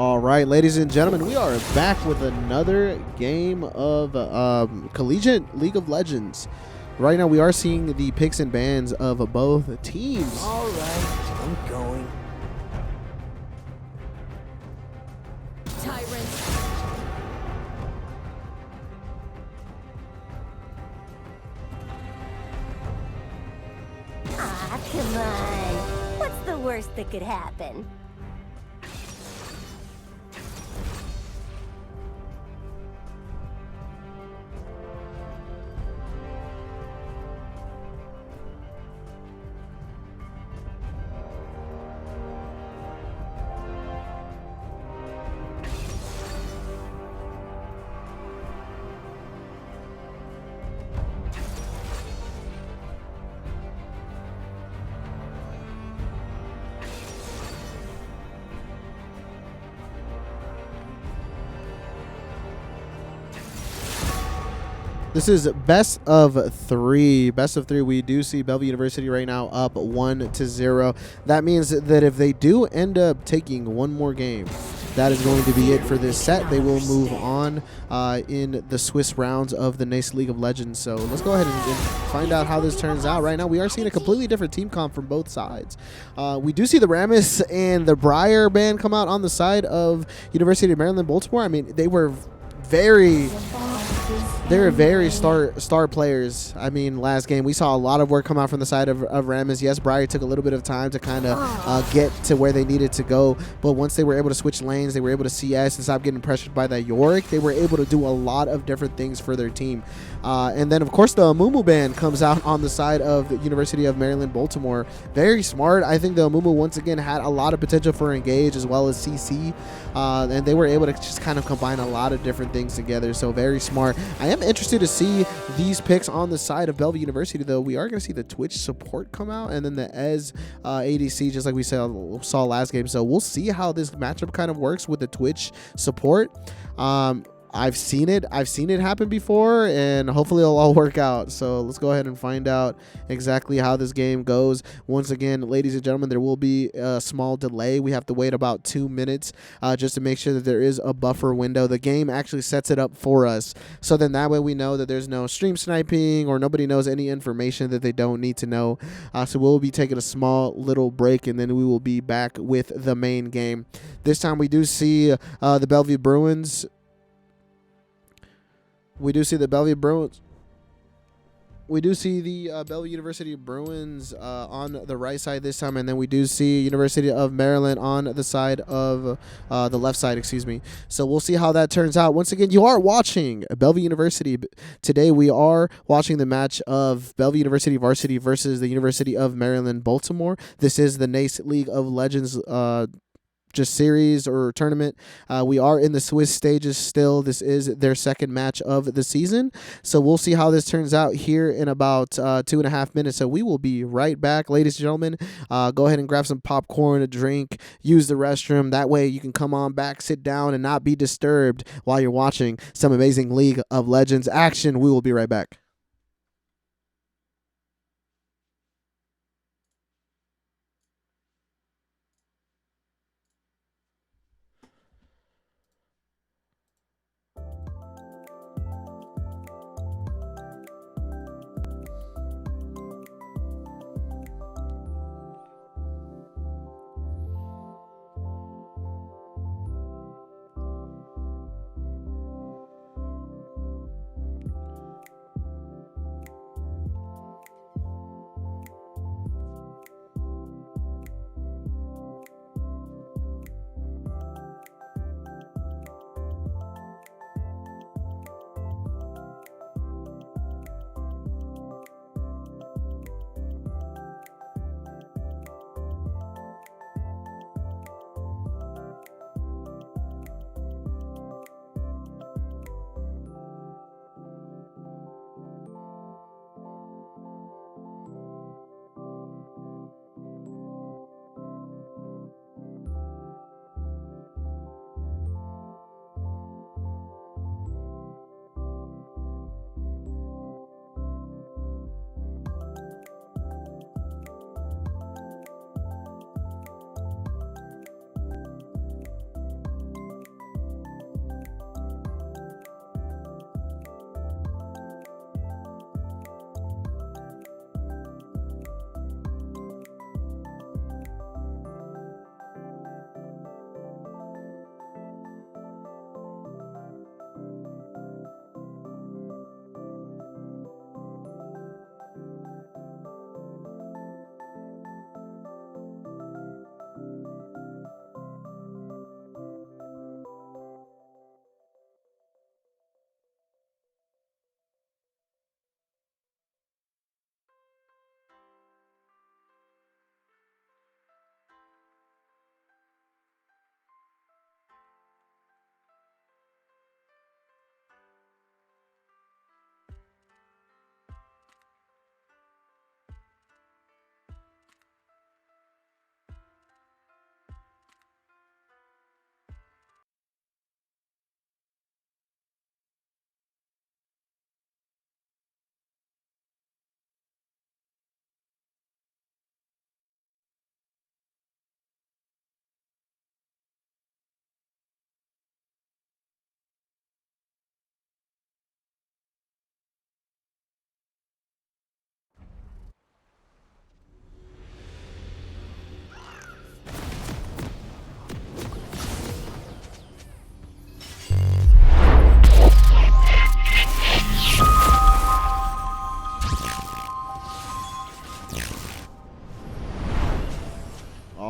All right, ladies and gentlemen, we are back with another game of Collegiate League of Legends. Right now, we are seeing the picks and bans of both teams. All right, I'm going. Tyrant. Ah, come on. What's the worst that could happen? This is best of three. Best of three. We do see Bellevue University right now up 1-0. That means that if they do end up taking one more game, that is going to be it for this set. They will move on in the Swiss rounds of the NACE League of Legends. So let's go ahead and find out how this turns out. Right now, we are seeing a completely different team comp from both sides. We do see the Ramis and the Briar band come out on the side of University of Maryland, Baltimore. I mean, they were very star players. I mean, last game we saw a lot of work come out from the side of Ramis. Yes, Briar took a little bit of time to kind of get to where they needed to go, but once they were able to switch lanes, they were able to CS and stop getting pressured by that Yorick. They were able to do a lot of different things for their team. And then, of course, the Amumu band comes out on the side of the University of Maryland, Baltimore. Very smart. I think the Amumu, once again, had a lot of potential for Engage as well as CC. And they were able to just kind of combine a lot of different things together. So very smart. I am interested to see these picks on the side of Bellevue University, though. We are going to see the Twitch support come out and then the Ez ADC, just like we saw last game. So we'll see how this matchup kind of works with the Twitch support. I've seen it happen before, and hopefully it'll all work out. So let's go ahead and find out exactly how this game goes. Once again, ladies and gentlemen, there will be a small delay. We have to wait about 2 minutes just to make sure that there is a buffer window. The game actually sets it up for us, so then that way we know that there's no stream sniping or nobody knows any information that they don't need to know. So we'll be taking a small little break, and then we will be back with the main game. This time we do see the Bellevue Bruins. We do see the Bellevue Bruins. We do see the Bellevue University Bruins on the right side this time, and then we do see University of Maryland on the side of the left side, excuse me. So we'll see how that turns out. Once again, you are watching Bellevue University. Today we are watching the match of Bellevue University Varsity versus the University of Maryland, Baltimore. This is the NACE League of Legends just series or tournament. We are in the Swiss stages still. This is their second match of the season. So we'll see how this turns out here in about 2.5 minutes. So we will be right back, ladies and gentlemen. Go ahead and grab some popcorn, a drink, use the restroom. That way you can come on back, sit down, and not be disturbed while you're watching some amazing League of Legends action. We will be right back.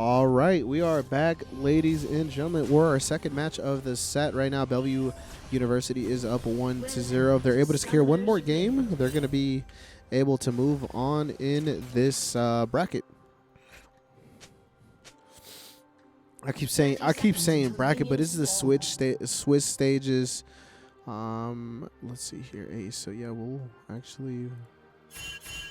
All right, we are back, ladies and gentlemen. We're our second match of the set right now. Bellevue University is up 1-0. If they're able to secure one more game, they're going to be able to move on in this bracket. I keep saying bracket, but this is the Swiss stages. Let's see here, Ace. So yeah,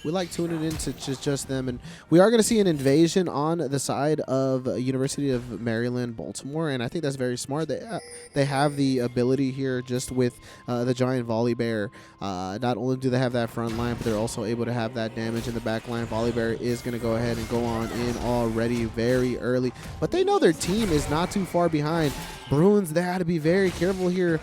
we like tuning into just them, and we are going to see an invasion on the side of University of Maryland, Baltimore, and I think that's very smart. They have the ability here just with the giant volley bear. Not only do they have that front line, but they're also able to have that damage in the back line. Volley bear is going to go ahead and go on in already very early, but they know their team is not too far behind. Bruins, they had to be very careful here.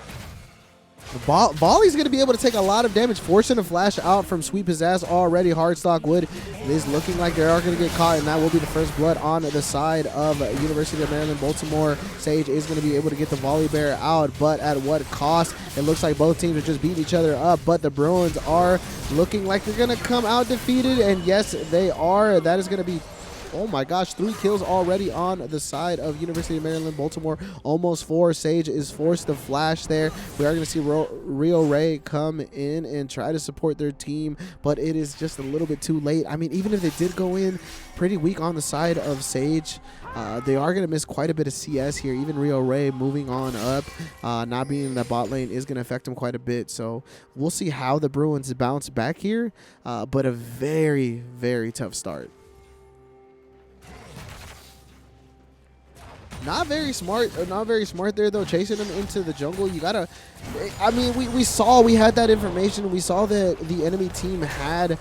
Volley's going to be able to take a lot of damage, forcing a flash out from Sweet Pizzazz already. Hardstock Wood is looking like they are going to get caught, and that will be the first blood on the side of University of Maryland, Baltimore. Sage is going to be able to get the volley bear out, but at what cost? It looks like both teams are just beating each other up, but the Bruins are looking like they're going to come out defeated, and yes, they are. That is going to be, oh my gosh, 3 kills already on the side of University of Maryland, Baltimore. Almost 4. Sage is forced to flash there. We are going to see Rio Ray come in and try to support their team, but it is just a little bit too late. I mean, even if they did go in pretty weak on the side of Sage, they are going to miss quite a bit of CS here. Even Rio Ray moving on up, not being in that bot lane is going to affect him quite a bit. So we'll see how the Bruins bounce back here, but a very, very tough start. Not very smart there though, chasing him into the jungle. You gotta, I mean, we had that information. We saw that the enemy team had,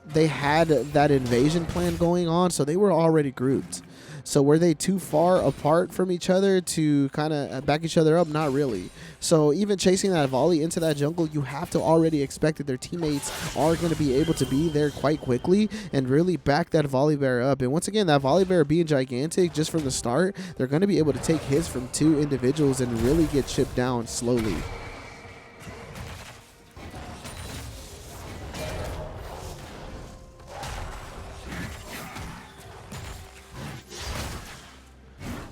they had that invasion plan going on, so they were already grouped. So were they too far apart from each other to kind of back each other up? Not really. So even chasing that volley into that jungle, you have to already expect that their teammates are going to be able to be there quite quickly and really back that volley bear up. And once again, that volley bear being gigantic just from the start, they're going to be able to take hits from 2 individuals and really get chipped down slowly.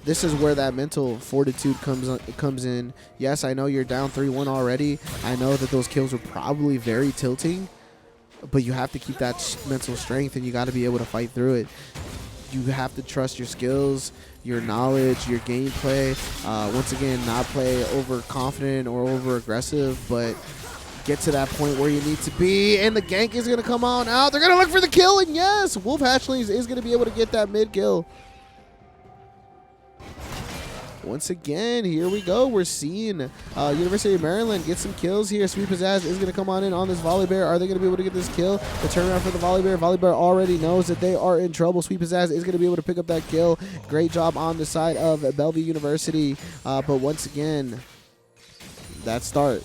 This is where that mental fortitude comes in. Yes, I know you're down 3-1 already. I know that those kills were probably very tilting, but you have to keep that mental strength, and you got to be able to fight through it. You have to trust your skills, your knowledge, your gameplay. Once again, not play overconfident or over-aggressive, but get to that point where you need to be, and the gank is going to come on out. They're going to look for the kill, and yes, Wolf Hatchlings is going to be able to get that mid-kill. Once again, here we go. We're seeing University of Maryland get some kills here. Sweet Pizzazz is going to come on in on this volley bear. Are they going to be able to get this kill? The turnaround for the volley bear. Volley bear already knows that they are in trouble. Sweet Pizzazz is going to be able to pick up that kill. Great job on the side of Bellevue University. But once again, that start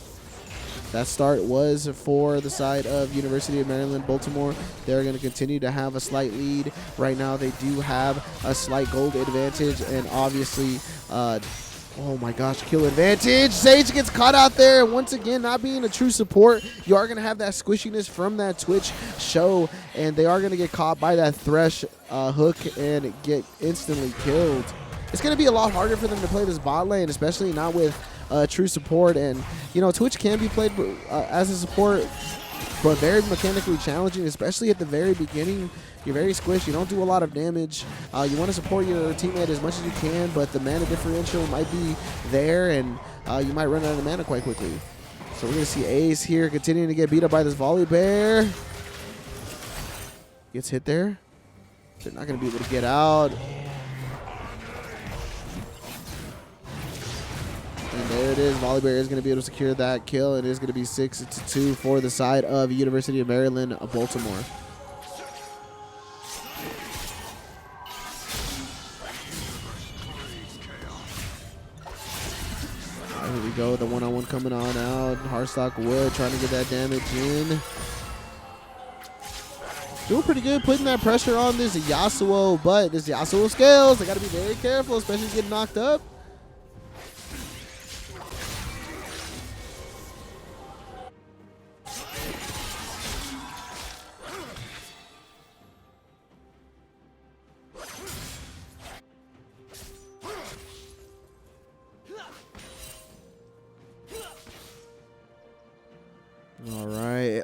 was for the side of University of Maryland, Baltimore. They're going to continue to have a slight lead. Right now, they do have a slight gold advantage, and obviously, oh my gosh, kill advantage. Sage gets caught out there. Once again, not being a true support, you are going to have that squishiness from that Twitch show, and they are going to get caught by that Thresh hook and get instantly killed. It's going to be a lot harder for them to play this bot lane, especially not with true support. And you know, Twitch can be played as a support, but very mechanically challenging, especially at the very beginning. You're very squished. You don't do a lot of damage. You want to support your teammate as much as you can, but the mana differential might be there, and you might run out of mana quite quickly. So we're going to see Ace here continuing to get beat up by this volley bear. Gets hit there. They're not going to be able to get out. And there it is. Volley bear is going to be able to secure that kill. It is going to be 6-2 for the side of University of Maryland, Baltimore. Here we go. The one-on-one coming on out. Hardstock Wood trying to get that damage in. Doing pretty good putting that pressure on this Yasuo, but this Yasuo scales. They got to be very careful, especially getting knocked up. All right.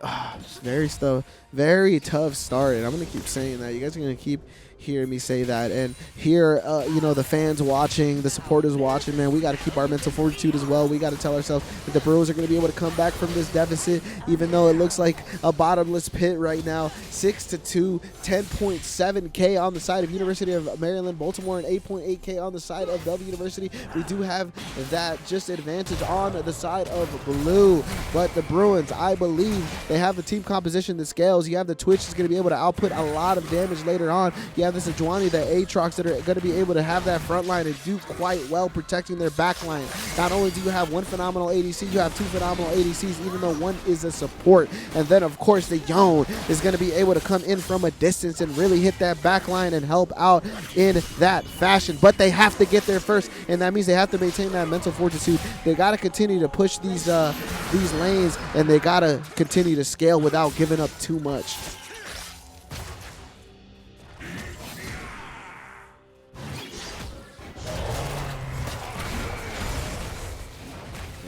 Very tough start, and I'm gonna keep saying that. You guys are gonna keep hearing me say that, and here, you know, the fans watching, the supporters watching, man, we got to keep our mental fortitude as well. We got to tell ourselves that the Bruins are going to be able to come back from this deficit, even though it looks like a bottomless pit right now. 6-2, 10.7K on the side of University of Maryland, Baltimore, and 8.8K on the side of Bellevue University. We do have that just advantage on the side of blue, but the Bruins, I believe, they have the team composition that scales. You have the Twitch that's going to be able to output a lot of damage later on. You have the Sejuani, the Aatrox that are going to be able to have that front line and do quite well protecting their back line. Not only do you have one phenomenal ADC, you have two phenomenal ADCs, even though one is a support. And then, of course, the Yone is going to be able to come in from a distance and really hit that back line and help out in that fashion. But they have to get there first, and that means they have to maintain that mental fortitude. They got to continue to push these lanes, and they got to continue to scale without giving up too much.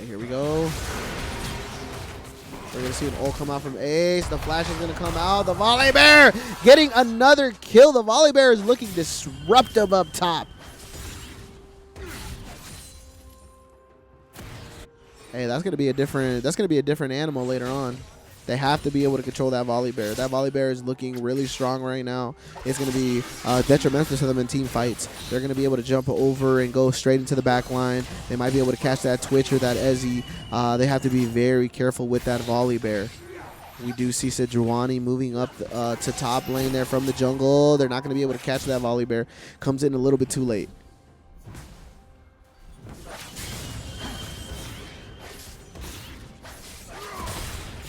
Here we go. We're going to see an ult come out from Ace. The flash is going to come out. The Volley Bear getting another kill. The Volley Bear is looking disruptive up top. Hey, that's going to be a different animal later on. They have to be able to control that Volley Bear. That Volley Bear is looking really strong right now. It's going to be detrimental to them in team fights. They're going to be able to jump over and go straight into the back line. They might be able to catch that Twitch or that Ezzy. They have to be very careful with that Volley Bear. We do see Sejuani moving up to top lane there from the jungle. They're not going to be able to catch that Volley Bear. Comes in a little bit too late.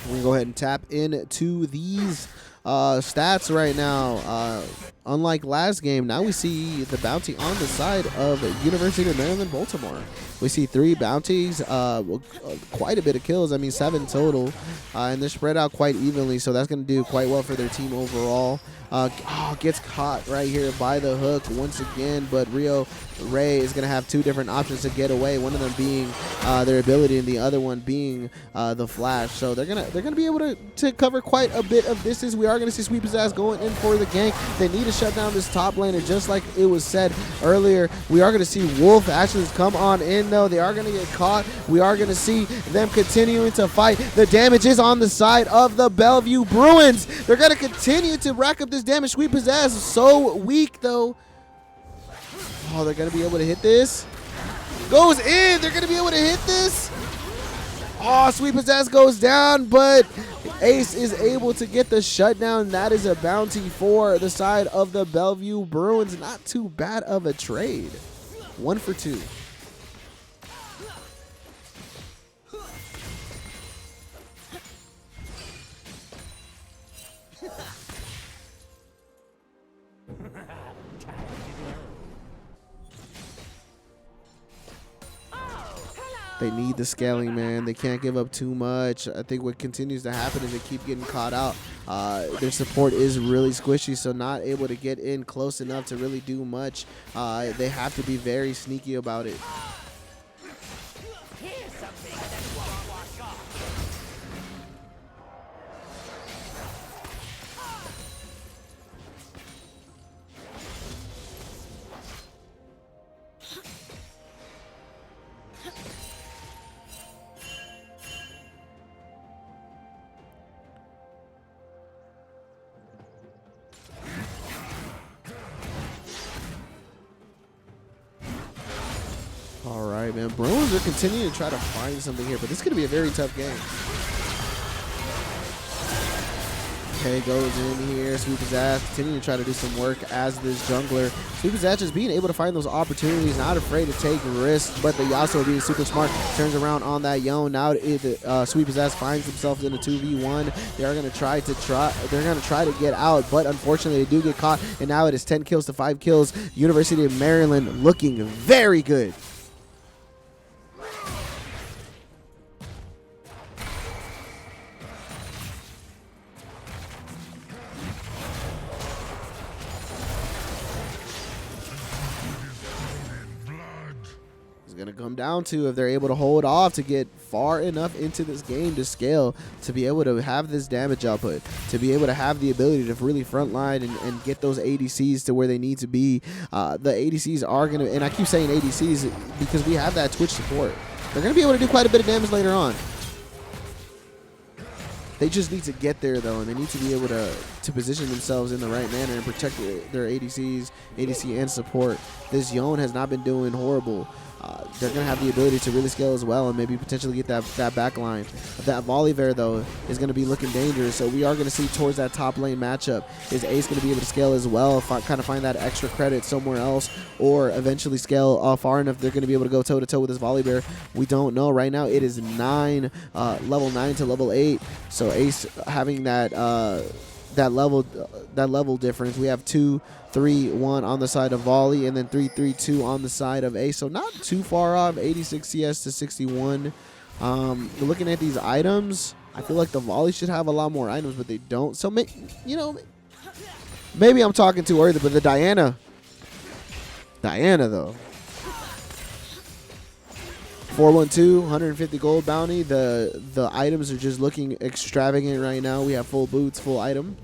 We're going to go ahead and tap into these stats right now. Unlike last game, now we see the bounty on the side of University of Maryland, Baltimore. We see 3 bounties, quite a bit of kills. I mean, 7 total, and they're spread out quite evenly, so that's going to do quite well for their team overall. Gets caught right here by the hook once again, but Rio Ray is going to have 2 different options to get away, one of them being their ability and the other one being the flash. So they're gonna be able to cover quite a bit of distance. We are going to see Sweep His Ass going in for the gank. They need to shut down this top lane, and just like it was said earlier, we are going to see Wolf Ashes come on in, though. They are going to get caught. We are going to see them continuing to fight. The damage is on the side of the Bellevue Bruins. They're going to continue to rack up this damage. Sweep His Ass is so weak, though. Oh, they're going to be able to hit this. Goes in. They're going to be able to hit this. Oh, Sweep His Ass goes down, but Ace is able to get the shutdown. That is a bounty for the side of the Bellevue Bruins. Not too bad of a trade. 1 for 2. They need the scaling, man. They can't give up too much. I think what continues to happen is they keep getting caught out. Their support is really squishy, so not able to get in close enough to really do much. They have to be very sneaky about it. All right, man. Bruins are continuing to try to find something here, but this is going to be a very tough game. Okay, goes in here. Sweep His Ass, continuing to try to do some work as this jungler. Sweep His Ass just being able to find those opportunities, not afraid to take risks, but the Yasuo being super smart, turns around on that Yone. Now Sweep His Ass finds themselves in a 2v1. They are going to try to get out, but unfortunately they do get caught, and now it is 10 kills to 5 kills. University of Maryland looking very good. going to come down to if they're able to hold off to get far enough into this game to scale, to be able to have this damage output, to be able to have the ability to really frontline and get those ADCs to where they need to be. The ADCs are going to, and I keep saying ADCs because we have that Twitch support. They're going to be able to do quite a bit of damage later on. They just need to get there, though, and they need to be able to position themselves in the right manner and protect their ADCs, ADC, and support. This Yone has not been doing horrible. They're going to have the ability to really scale as well and maybe potentially get that back line. That Volibear, though, is going to be looking dangerous, so we are going to see towards that top lane matchup. Is Ace going to be able to scale as well, kind of find that extra credit somewhere else, or eventually scale far enough they're going to be able to go toe-to-toe with this Volibear? We don't know. Right now, it is level 9 to level 8, so Ace having that level difference. We have 2-3-1 on the side of Volley, and then 3-3-2 on the side of Ace. So not too far off, 86 CS to 61. Looking at these items, I feel like the Volley should have a lot more items, but they don't. So, maybe I'm talking too early, but the Diana though. 412, 150 gold bounty. The items are just looking extravagant right now. We have full boots, full item.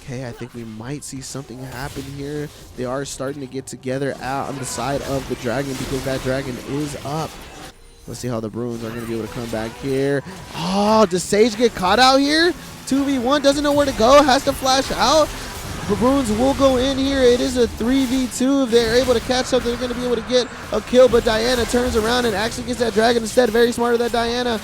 Okay, I think we might see something happen here. They are starting to get together out on the side of the dragon because that dragon is up. Let's see how the Bruins are going to be able to come back here. Oh, does Sage get caught out here? 2v1, doesn't know where to go, has to flash out. The Bruins will go in here. It is a 3v2. If they're able to catch up, they're going to be able to get a kill, but Diana turns around and actually gets that dragon instead. Very smart of that Diana.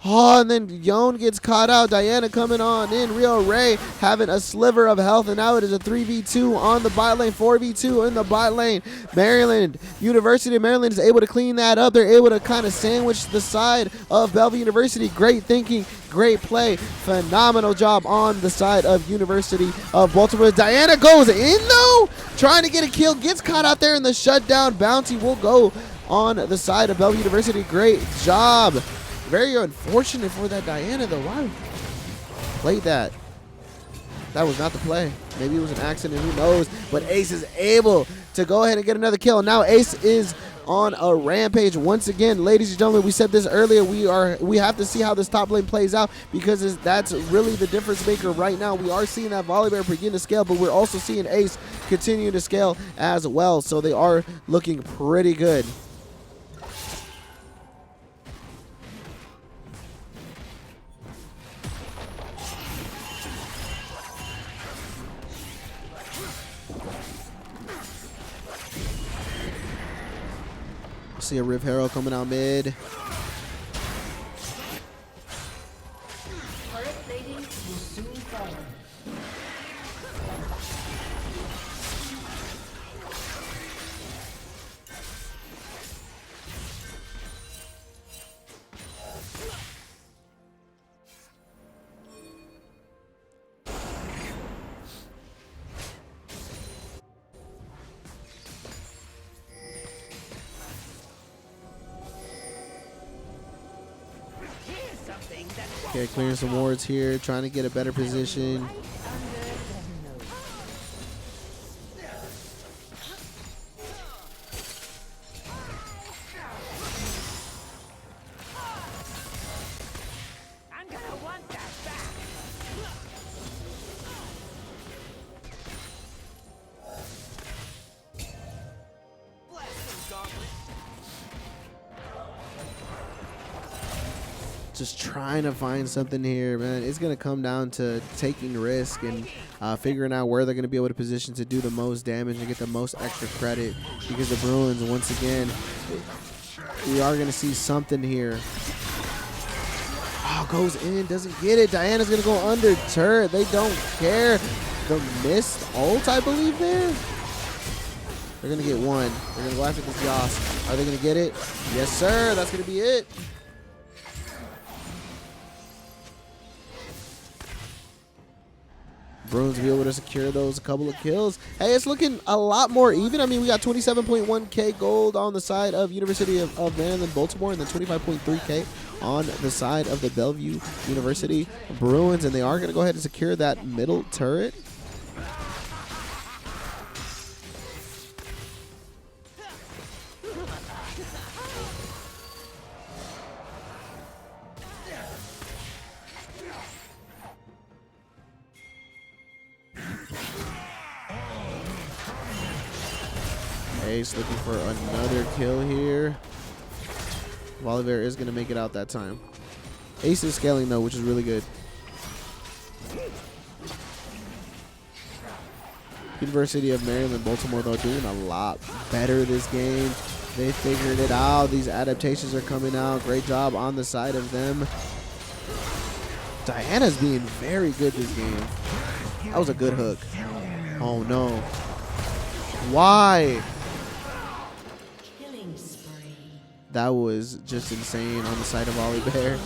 Oh, and then Yone gets caught out. Diana coming on in. Rio Ray having a sliver of health, and now it is a 3v2 on the bot lane, 4v2 in the bot lane. Maryland, University of Maryland is able to clean that up. They're able to kind of sandwich the side of Bellevue University. Great thinking, great play, phenomenal job on the side of University of Baltimore. Diana goes in, though, trying to get a kill, gets caught out there in the shutdown. Bounty will go on the side of Bellevue University. Great job. Very unfortunate for that Diana, though. Why played that? That was not the play. Maybe it was an accident. Who knows? But Ace is able to go ahead and get another kill. Now Ace is on a rampage once again. Ladies and gentlemen, we said this earlier. We have to see how this top lane plays out because that's really the difference maker right now. We are seeing that Volibear begin to scale, but we're also seeing Ace continue to scale as well. So they are looking pretty good. See a Riv Herald coming out mid. Turret plating will soon fall. Okay, clearing some wards here, trying to get a better position. Just trying to find something here, man. It's going to come down to taking risk and figuring out where they're going to be able to position to do the most damage and get the most extra credit, because the Bruins, once again, we are going to see something here. Oh, goes in, doesn't get it. Diana's going to go under turret. They don't care. The missed ult, I believe, there. They're going to get one. They're going to go after this Yas. Are they going to get it? Yes, sir. That's going to be it. Bruins be able to secure those couple of kills. Hey, it's looking a lot more even. I mean, we got 27.1K gold on the side of University of Maryland, Baltimore, and then 25.3K on the side of the Bellevue University Bruins, and they are going to go ahead and secure that middle turret. Ace looking for another kill here. Bolivar is going to make it out that time. Ace is scaling though, which is really good. University of Maryland, Baltimore though doing a lot better this game. They figured it out. These adaptations are coming out. Great job on the side of them. Diana's being very good this game. That was a good hook. Oh no. Why? Killing spree. That was just insane on the side of Ollie Bear.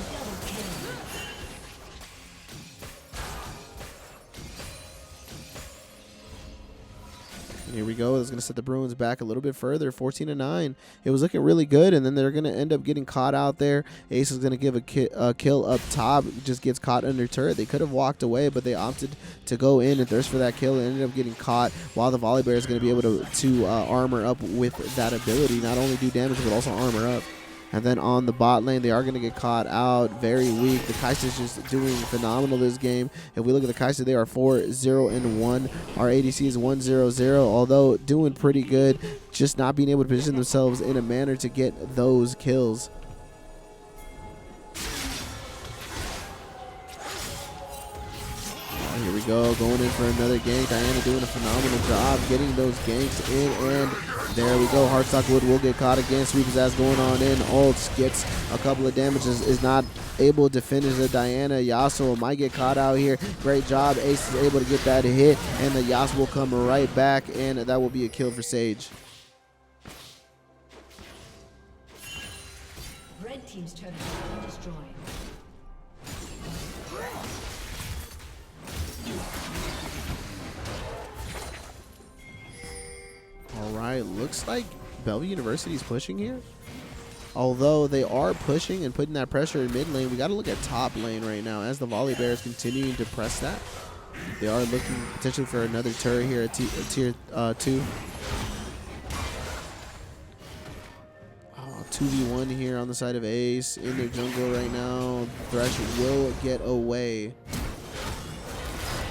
Here we go. It's going to set the Bruins back a little bit further, 14-9. It was looking really good, and then they're going to end up getting caught out there. Ace is going to give a kill up top. Just gets caught under turret. They could have walked away, but they opted to go in and thirst for that kill and ended up getting caught, while the Volley Bear is going to be able to armor up with that ability. Not only do damage, but also armor up. And then on the bot lane, they are going to get caught out. Very weak. The Kai'Sa's just doing phenomenal this game. If we look at the Kai'Sa, they are 4-0-1. Our ADC is 1-0-0, although doing pretty good. Just not being able to position themselves in a manner to get those kills. Here we go, going in for another gank. Diana doing a phenomenal job getting those ganks in, and there we go. Heartstock Wood will get caught again. Sweep his ass going on in. Ults gets a couple of damages, is not able to finish the Diana. Yasuo might get caught out here. Great job. Ace is able to get that hit, and the Yasuo will come right back, and that will be a kill for Sage. Red team's turret has been destroyed. All right, looks like Bellevue University is pushing here. Although they are pushing and putting that pressure in mid lane, we got to look at top lane right now as the Volley Bears continuing to press that. They are looking potentially for another turret here at tier 2. 2v1 here on the side of Ace in their jungle right now. Thresh will get away.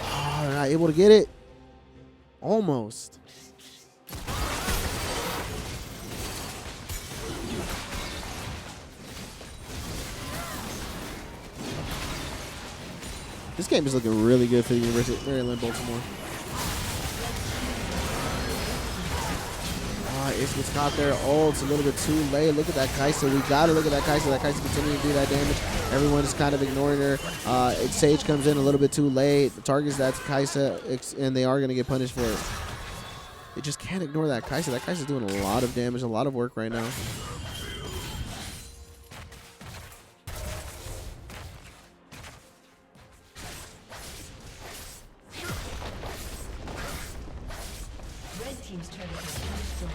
Oh, they're not able to get it. Almost. This game is looking really good for the University of Maryland, Baltimore. Ace gets caught there. Oh, it's a little bit too late. Look at that Kai'Sa. We got to look at that Kai'Sa. That Kai'Sa continuing to do that damage. Everyone is kind of ignoring her. Sage comes in a little bit too late. The targets that Kai'Sa, and they are going to get punished for it. They just can't ignore that Kai'Sa. That Kai'Sa's doing a lot of damage, a lot of work right now. Team's turret has been destroyed.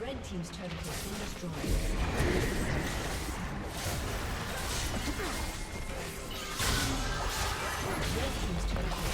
Red team's turret has been destroyed. Red team's turret has been destroyed.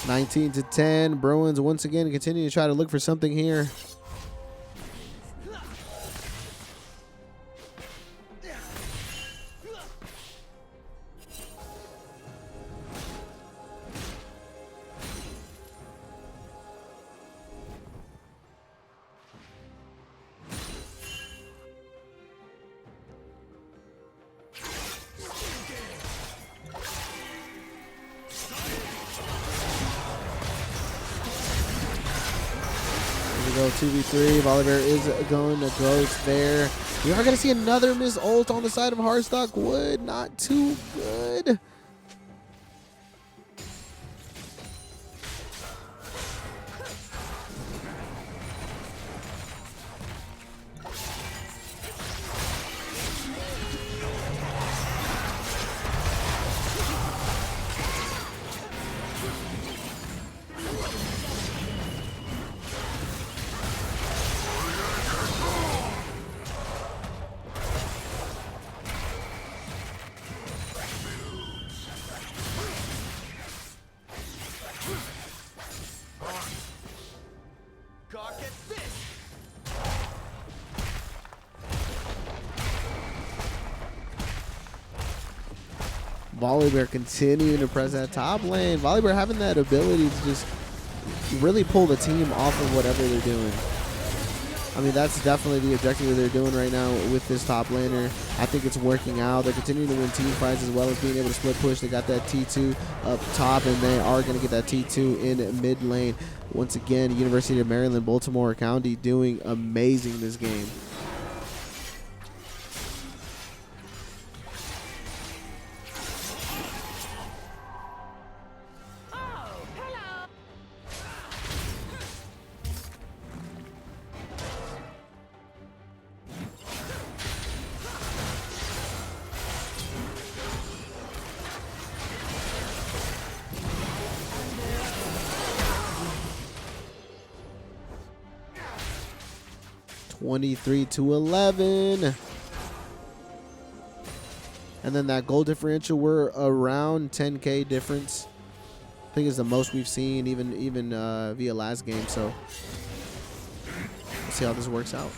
(19-10). Bruins once again continue to try to look for something here. Go 2v3. Bolivar is going to ghost there. We are going to see another miss ult on the side of Heartstock Wood. Not too good. Volibear continuing to press that top lane. Volibear having that ability to just really pull the team off of whatever they're doing. I mean, that's definitely the objective that they're doing right now with this top laner. I think it's working out. They're continuing to win team fights as well as being able to split push. They got that T2 up top, and they are going to get that T2 in mid lane. Once again, University of Maryland, Baltimore County doing amazing this game. (23-11). And then that goal differential, we're around 10K difference. I think it's the most we've seen even via last game. So let's see how this works out.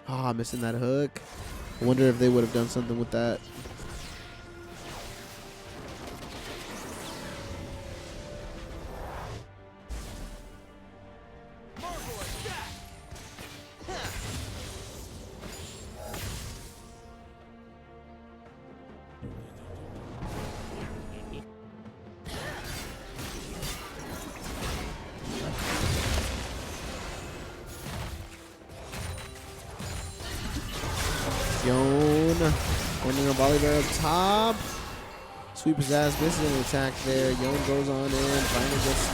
Ah, missing that hook. I wonder if they would have done something with that. Yon going to Volibear up top. Sweep his ass, misses an attack there. Yon goes on in, finally gets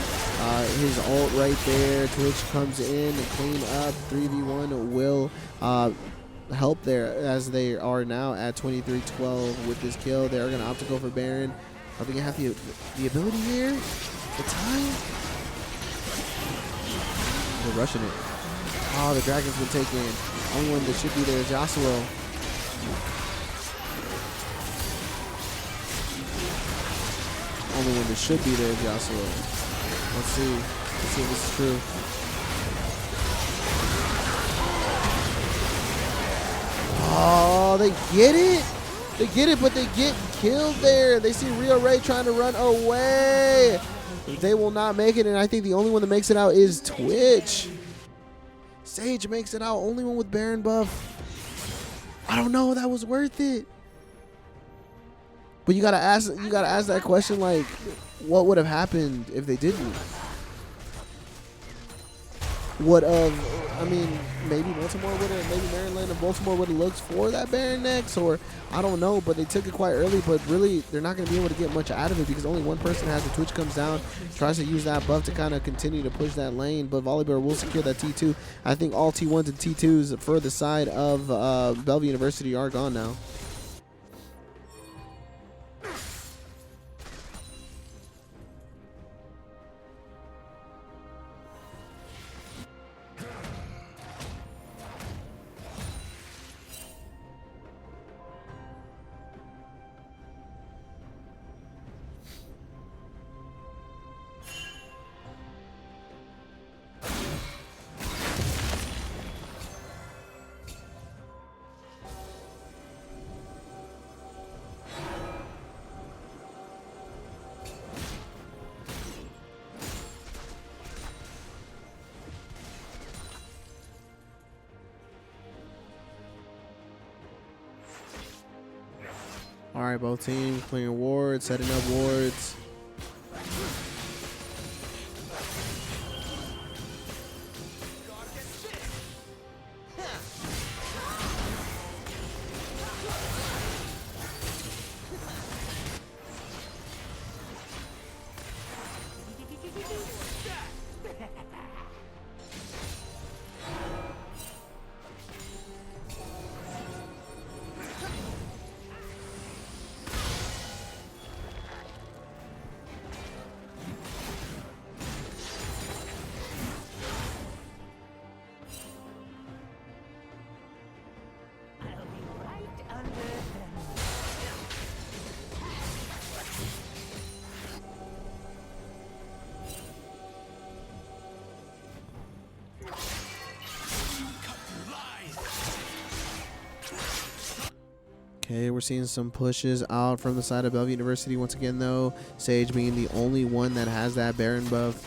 his ult right there. Twitch comes in and clean up. 3v1 will help there as they are now at 23-12 with this kill. They are going to opt to go for Baron. Are they going to have the ability here? The time? They're rushing it. Oh, the dragon's been taken. Only one that should be there is Yasuo. Only one that should be there is Yasuo. Let's see. Let's see if this is true. Oh, they get it. They get it, but they get killed there. They see Rio Ray trying to run away. They will not make it, and I think the only one that makes it out is Twitch. Sage makes it out. Only one with Baron buff. I don't know. That was worth it. But you gotta ask that question, like, what would have happened if they didn't? I mean, maybe Baltimore would have, maybe Maryland and Baltimore would have looked for that Baron next, or I don't know, but they took it quite early, but really, they're not going to be able to get much out of it because only one person has it. Twitch comes down, tries to use that buff to kind of continue to push that lane, but Volibear will secure that T2. I think all T1s and T2s for the side of Bellevue University are gone now. All right, both teams clearing wards, setting up wards. Okay, we're seeing some pushes out from the side of Bellevue University once again, though. Sage being the only one that has that Baron buff.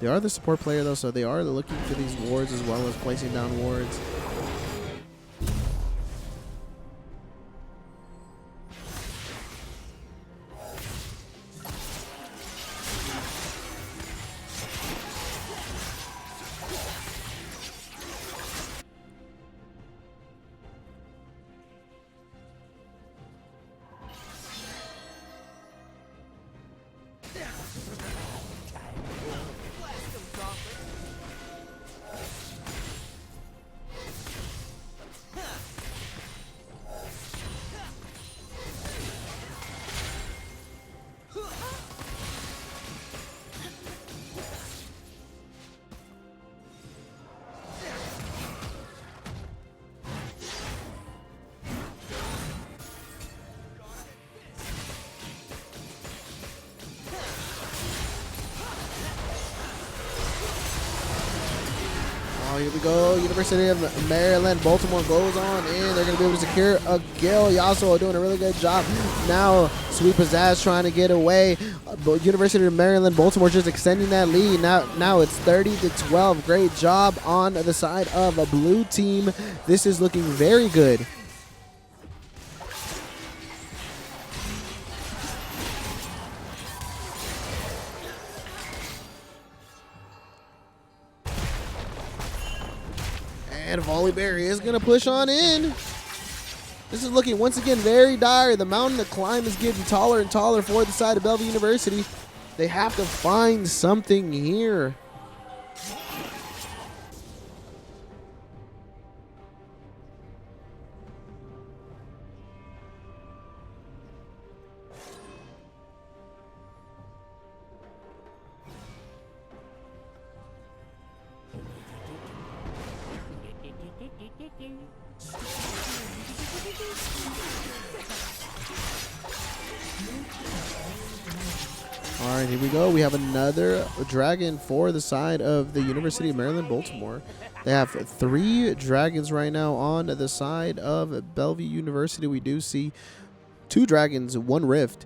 They are the support player, though, so they are looking for these wards as well as placing down wards. Oh, here we go. University of Maryland, Baltimore goes on in. They're going to be able to secure a kill. Yasuo doing a really good job. Now, Sweet Pizzazz trying to get away. University of Maryland, Baltimore just extending that lead. Now it's 30-12. Great job on the side of a blue team. This is looking very good. And Volibear is going to push on in. This is looking once again very dire. The mountain to climb is getting taller and taller for the side of Bellevue University. They have to find something here. All right, here we go. We have another dragon for the side of the University of Maryland, Baltimore. They have 3 dragons right now on the side of Bellevue University. We do see 2 dragons, 1 rift.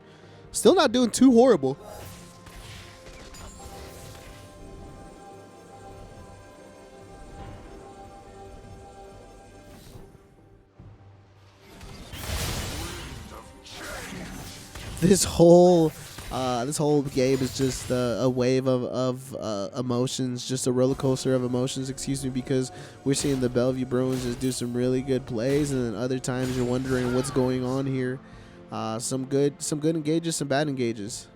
Still not doing too horrible. This whole game is just a wave of emotions, just a roller coaster of emotions, excuse me, because we're seeing the Bellevue Bruins just do some really good plays, and then other times you're wondering what's going on here. Some good engages, some bad engages.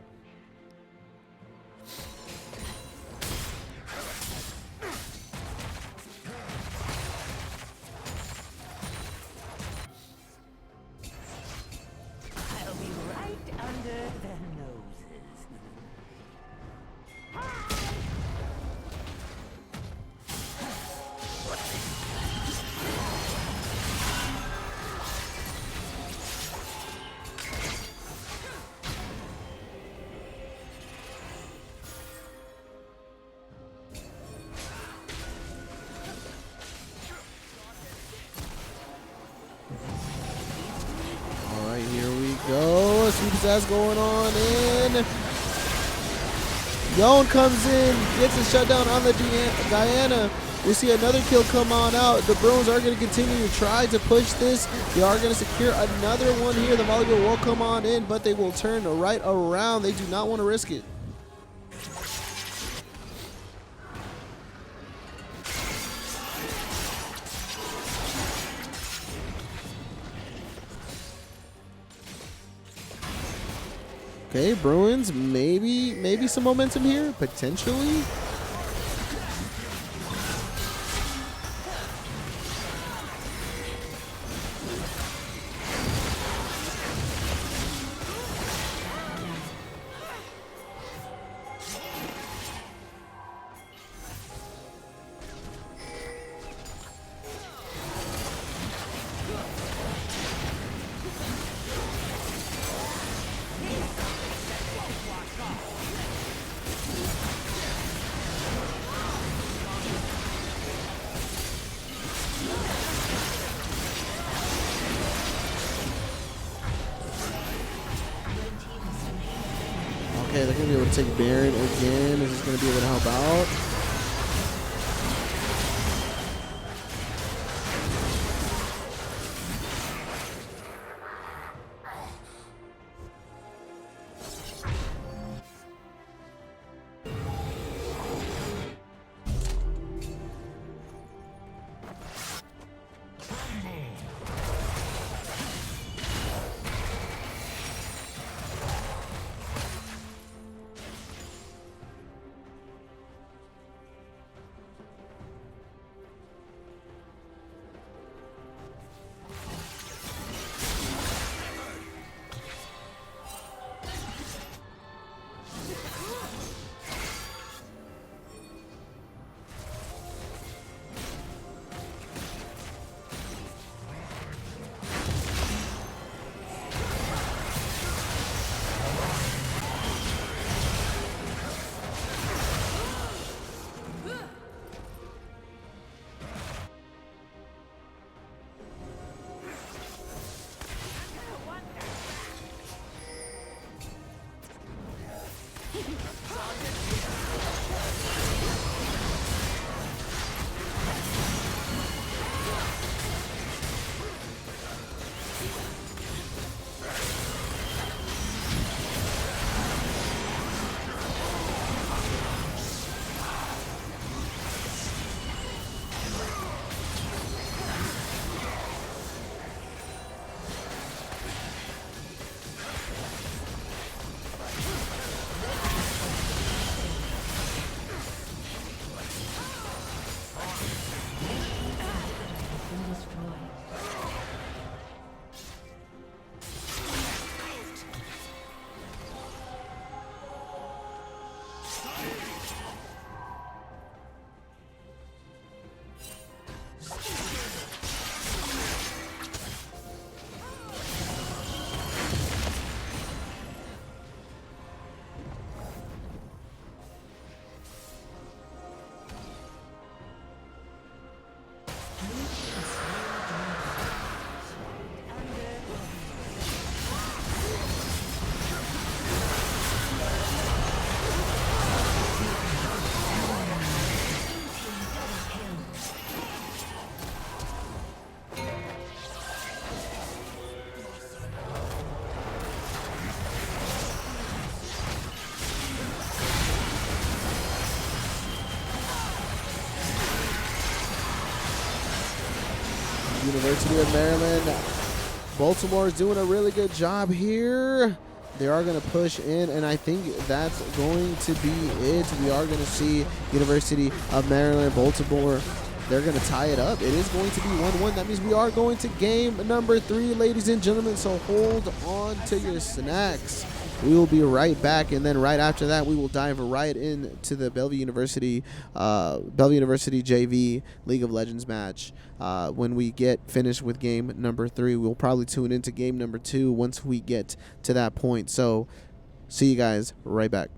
I'll be right under their noses. All right, here we go. Sweet Pizzazz going on in. Yon comes in, gets a shutdown on the Diana. We see another kill come on out. The Bruins are going to continue to try to push this. They are going to secure another one here. The volleyball will come on in, but they will turn right around. They do not want to risk it. Okay, Bruins, maybe some momentum here, potentially. Okay, they're going to be able to take Baron again. Is this going to be able to help out? University of Maryland. Baltimore is doing a really good job here. They are going to push in, and I think that's going to be it. We are going to see University of Maryland, Baltimore. They're going to tie it up. It is going to be 1-1. That means we are going to game number 3, ladies and gentlemen. So hold on to your snacks. We will be right back, and then right after that, we will dive right into the Bellevue University JV League of Legends match. When we get finished with game number 3, we'll probably tune into game number 2 once we get to that point. So, see you guys right back.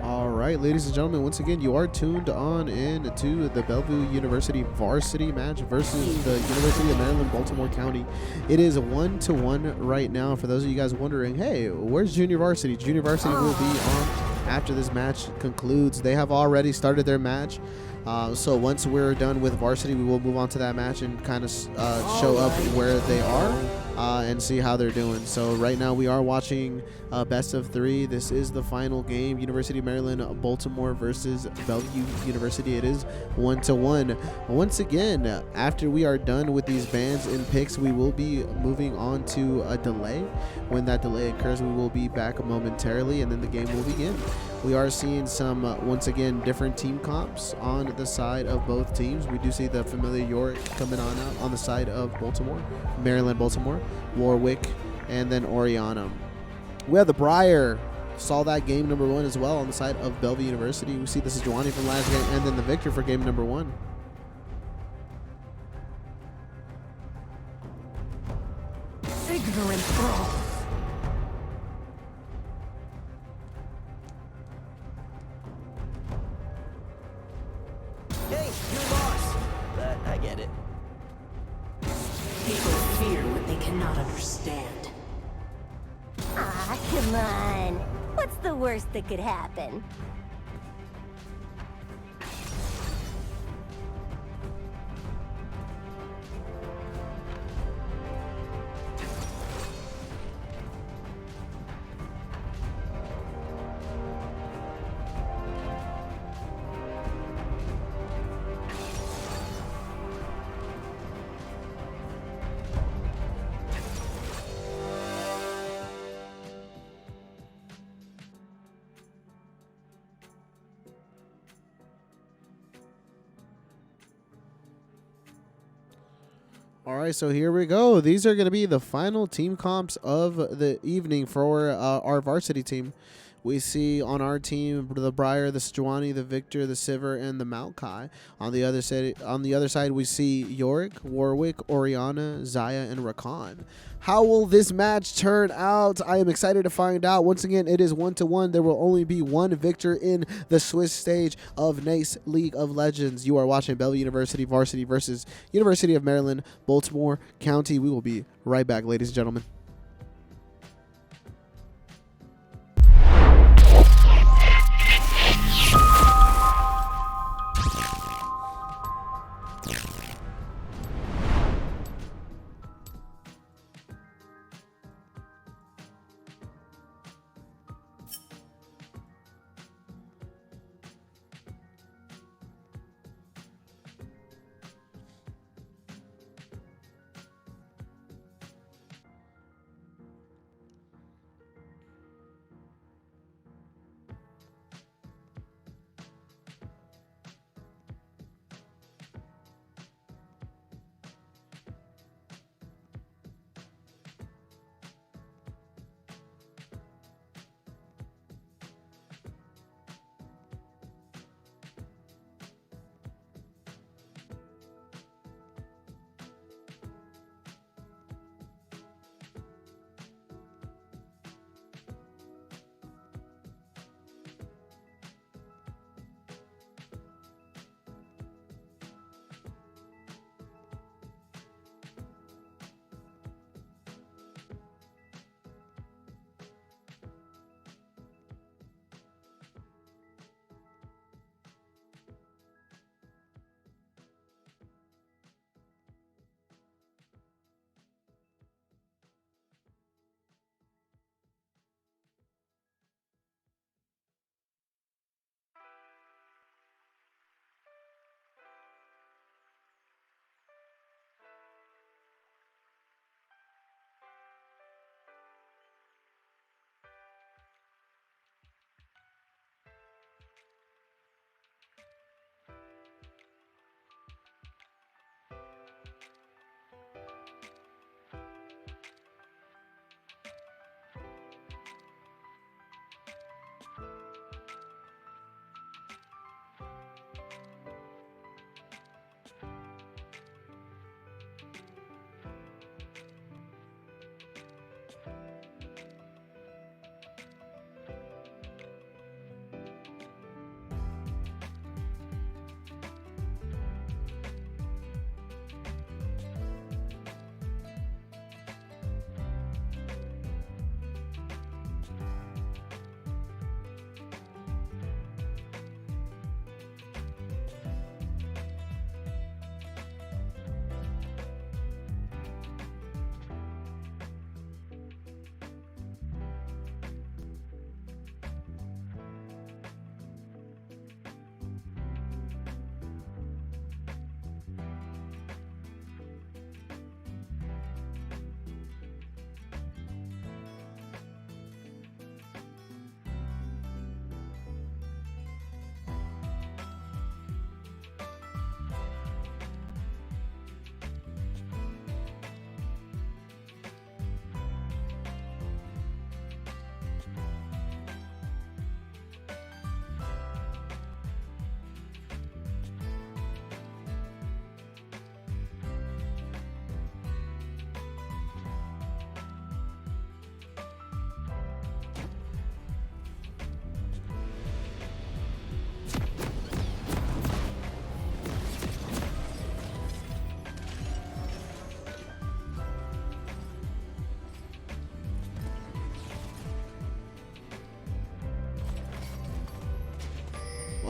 All right, ladies and gentlemen, once again, you are tuned on in to the Bellevue University Varsity match versus the University of Maryland, Baltimore County. It is 1-1 right now. For those of you guys wondering, hey, where's Junior Varsity? Junior Varsity will be on after this match concludes. They have already started their match. So once we're done with Varsity, we will move on to that match and kind of show up where they are and see how they're doing. So right now we are watching best of 3. This is the final game. University of Maryland, Baltimore versus Bellevue University. It is 1-1. Once again, after we are done with these bans and picks, we will be moving on to a delay. When that delay occurs, we will be back momentarily and then the game will begin. We are seeing some, once again, different team comps on the side of both teams. We do see the familiar York coming on out on the side of Baltimore, Maryland, Baltimore, Warwick, and then Oriana. We have the Briar. Saw that game number 1 as well on the side of Bellevue University. We see the Sejuani from last game and then the Victor for game number 1. Ignorant thralls. Hey, you're lost. But I get it. People fear what they cannot understand. Ah, come on. What's the worst that could happen? All right, so here we go. These are going to be the final team comps of the evening for our varsity team. We see on our team the Briar, the Sejuani, the Victor, the Siver, and the Maokai. On the other side, we see Yorick, Warwick, Oriana, Zaya, and Rakan. How will this match turn out? I am excited to find out. Once again, it is 1-1. There will only be one victor in the Swiss stage of NACE League of Legends. You are watching Bellevue University Varsity versus University of Maryland, Baltimore County. We will be right back, ladies and gentlemen.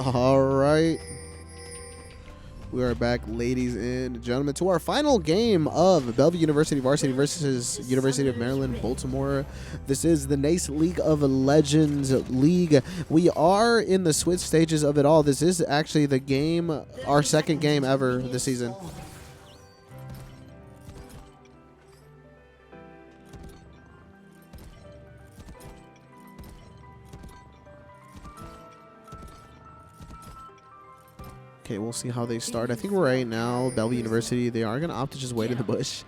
All right. We are back, ladies and gentlemen, to our final game of Bellevue University Varsity versus University of Maryland, Baltimore. This is the NACE League of Legends League. We are in the switch stages of it all. This is actually the game, our second game ever this season. Okay, we'll see how they start. I think right now, Bellevue University, they are going to opt to just wait in the bush.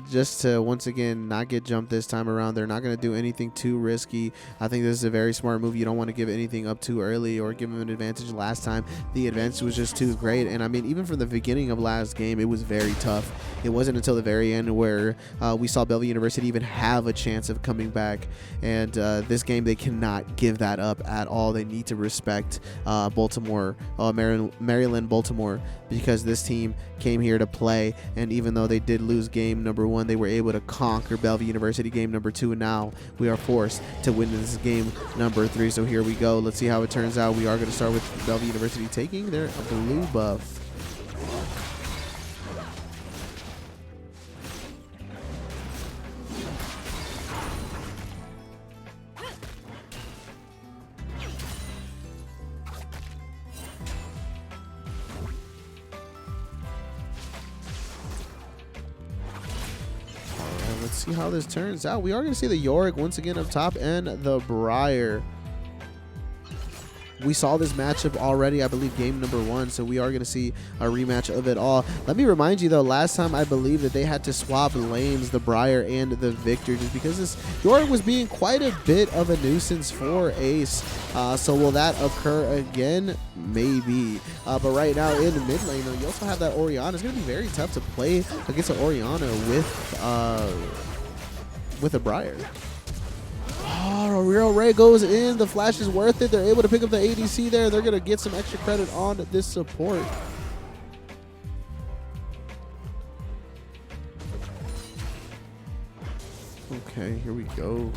Just to, once again, not get jumped this time around. They're not going to do anything too risky. I think this is a very smart move. You don't want to give anything up too early or give them an advantage. Last time, the advantage was just too great. And, I mean, even from the beginning of last game, it was very tough. It wasn't until the very end where we saw Bellevue University even have a chance of coming back. And this game, they cannot give that up at all. They need to respect Baltimore, Maryland, Baltimore, because this team came here to play. And even though they did lose game number 1, they were able to conquer Bellevue University game number 2, and now we are forced to win this game number 3. So here we go. Let's see how it turns out. We are going to start with Bellevue University taking their blue buff. Let's see how this turns out. We are going to see the Yorick once again up top and the Briar. We saw this matchup already, I believe, game number 1, so we are going to see a rematch of it all. Let me remind you, though, last time I believe that they had to swap lanes, the Briar and the Victor, just because this Yorick was being quite a bit of a nuisance for Ace. So will that occur again? Maybe. But right now in the mid lane, though, you also have that Orianna. It's going to be very tough to play against an Orianna with a Briar. Oh, Real Ray goes in. The flash is worth it. They're able to pick up the ADC there. They're going to get some extra credit on this support. Okay, here we go.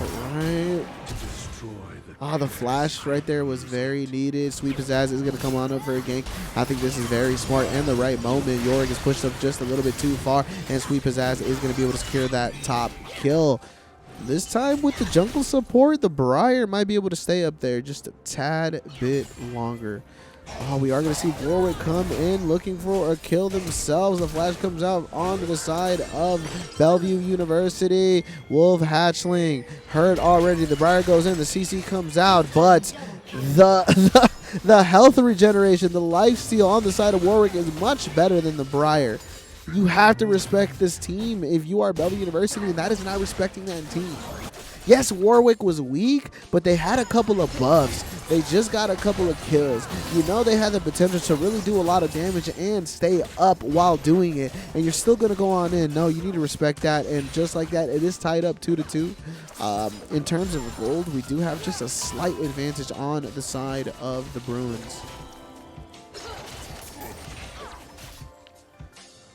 Alright. The flash right there was very needed. Sweet Pizzazz is going to come on up for a gank. I think this is very smart and the right moment. Yorick is pushed up just a little bit too far, and Sweet Pizzazz is going to be able to secure that top kill. This time with the jungle support, the Briar might be able to stay up there just a tad bit longer. Oh, we are going to see Warwick come in looking for a kill themselves. The flash comes out onto the side of Bellevue University. Wolf Hatchling hurt already. The Briar goes in. The CC comes out, but the health regeneration, the lifesteal on the side of Warwick is much better than the Briar. You have to respect this team if you are Bellevue University, and that is not respecting that team. Yes, Warwick was weak, but they had a couple of buffs. They just got a couple of kills. You know they had the potential to really do a lot of damage and stay up while doing it, and you're still going to go on in. No, you need to respect that, and just like that, it is tied up 2-2. In terms of gold, we do have just a slight advantage on the side of the Bruins.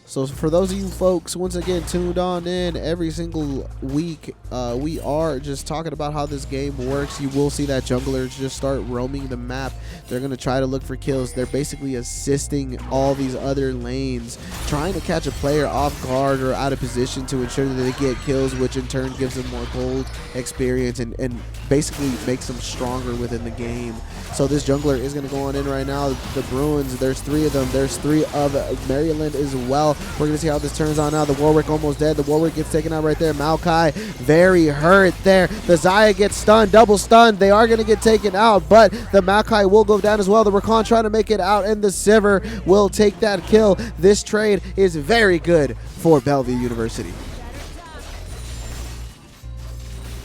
So for those of you folks, once again, tuned on in every single week, we are just talking about how this game works. You will see that junglers just start roaming the map. They're going to try to look for kills. They're basically assisting all these other lanes, trying to catch a player off guard or out of position to ensure that they get kills, which in turn gives them more gold experience and basically makes them stronger within the game. So this jungler is going to go on in right now. The Bruins, there's 3 of them. There's 3 of Maryland as well. We're going to see how this turns on now. The Warwick almost dead. The Warwick gets taken out right there. Maokai very hurt there. The Xayah gets stunned, double stunned. They are going to get taken out, but the Maokai will go down as well. The Rakan trying to make it out, and the Sivir will take that kill. This trade is very good for Bellevue University.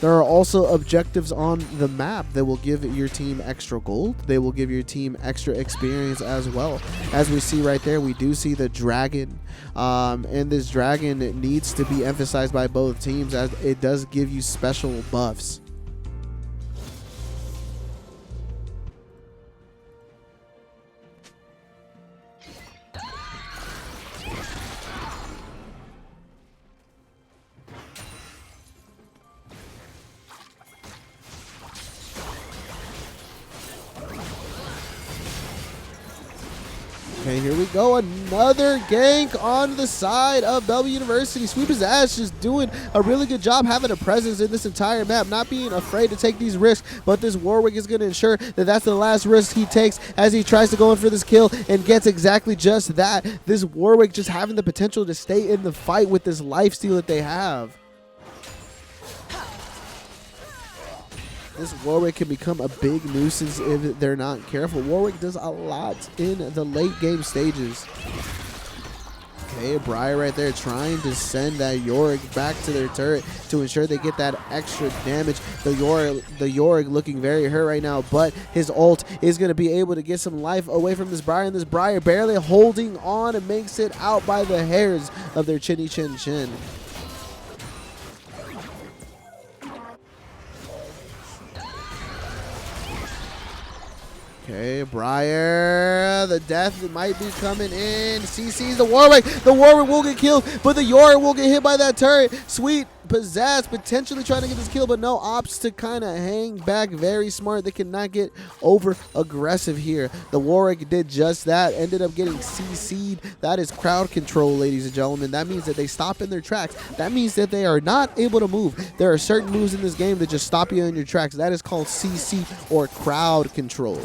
There are also objectives on the map that will give your team extra gold. They will give your team extra experience as well. As we see right there, we do see the dragon. And this dragon needs to be emphasized by both teams as it does give you special buffs. Okay, here we go. Another gank on the side of Bellevue University. Sweep his ass, just doing a really good job having a presence in this entire map, not being afraid to take these risks. But this Warwick is going to ensure that that's the last risk he takes as he tries to go in for this kill and gets exactly just that. This Warwick just having the potential to stay in the fight with this lifesteal that they have. This Warwick can become a big nuisance if they're not careful. Warwick does a lot in the late game stages. Okay, Briar right there trying to send that Yorick back to their turret to ensure they get that extra damage. The Yorick looking very hurt right now, but his ult is going to be able to get some life away from this Briar, and this Briar barely holding on and makes it out by the hairs of their chinny chin chin. Okay, Briar, the death might be coming in. CC's the Warwick. The Warwick will get killed, but the Yorick will get hit by that turret. Sweet Pizzazz potentially trying to get this kill, but no opts to kind of hang back. Very smart. They cannot get over aggressive here. The Warwick did just that. Ended up getting CC'd. That is crowd control, ladies and gentlemen. That means that they stop in their tracks. That means that they are not able to move. There are certain moves in this game that just stop you in your tracks. That is called CC or crowd control.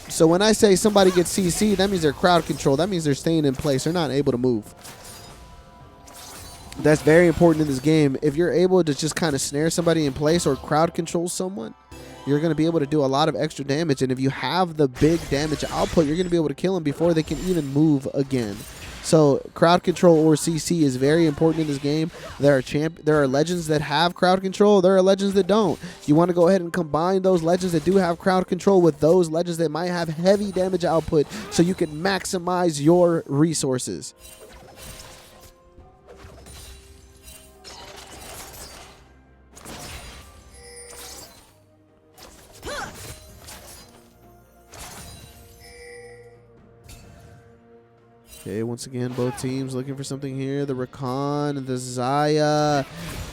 So when I say somebody gets CC, that means they're crowd control. That means they're staying in place. They're not able to move. That's very important in this game. If you're able to just kind of snare somebody in place or crowd control someone, you're going to be able to do a lot of extra damage. And if you have the big damage output, you're going to be able to kill them before they can even move again. So crowd control or CC is very important in this game. There are legends that have crowd control. There are legends that don't. You want to go ahead and combine those legends that do have crowd control with those legends that might have heavy damage output so you can maximize your resources. Okay, once again, both teams looking for something here. The Rakan, the Zaya.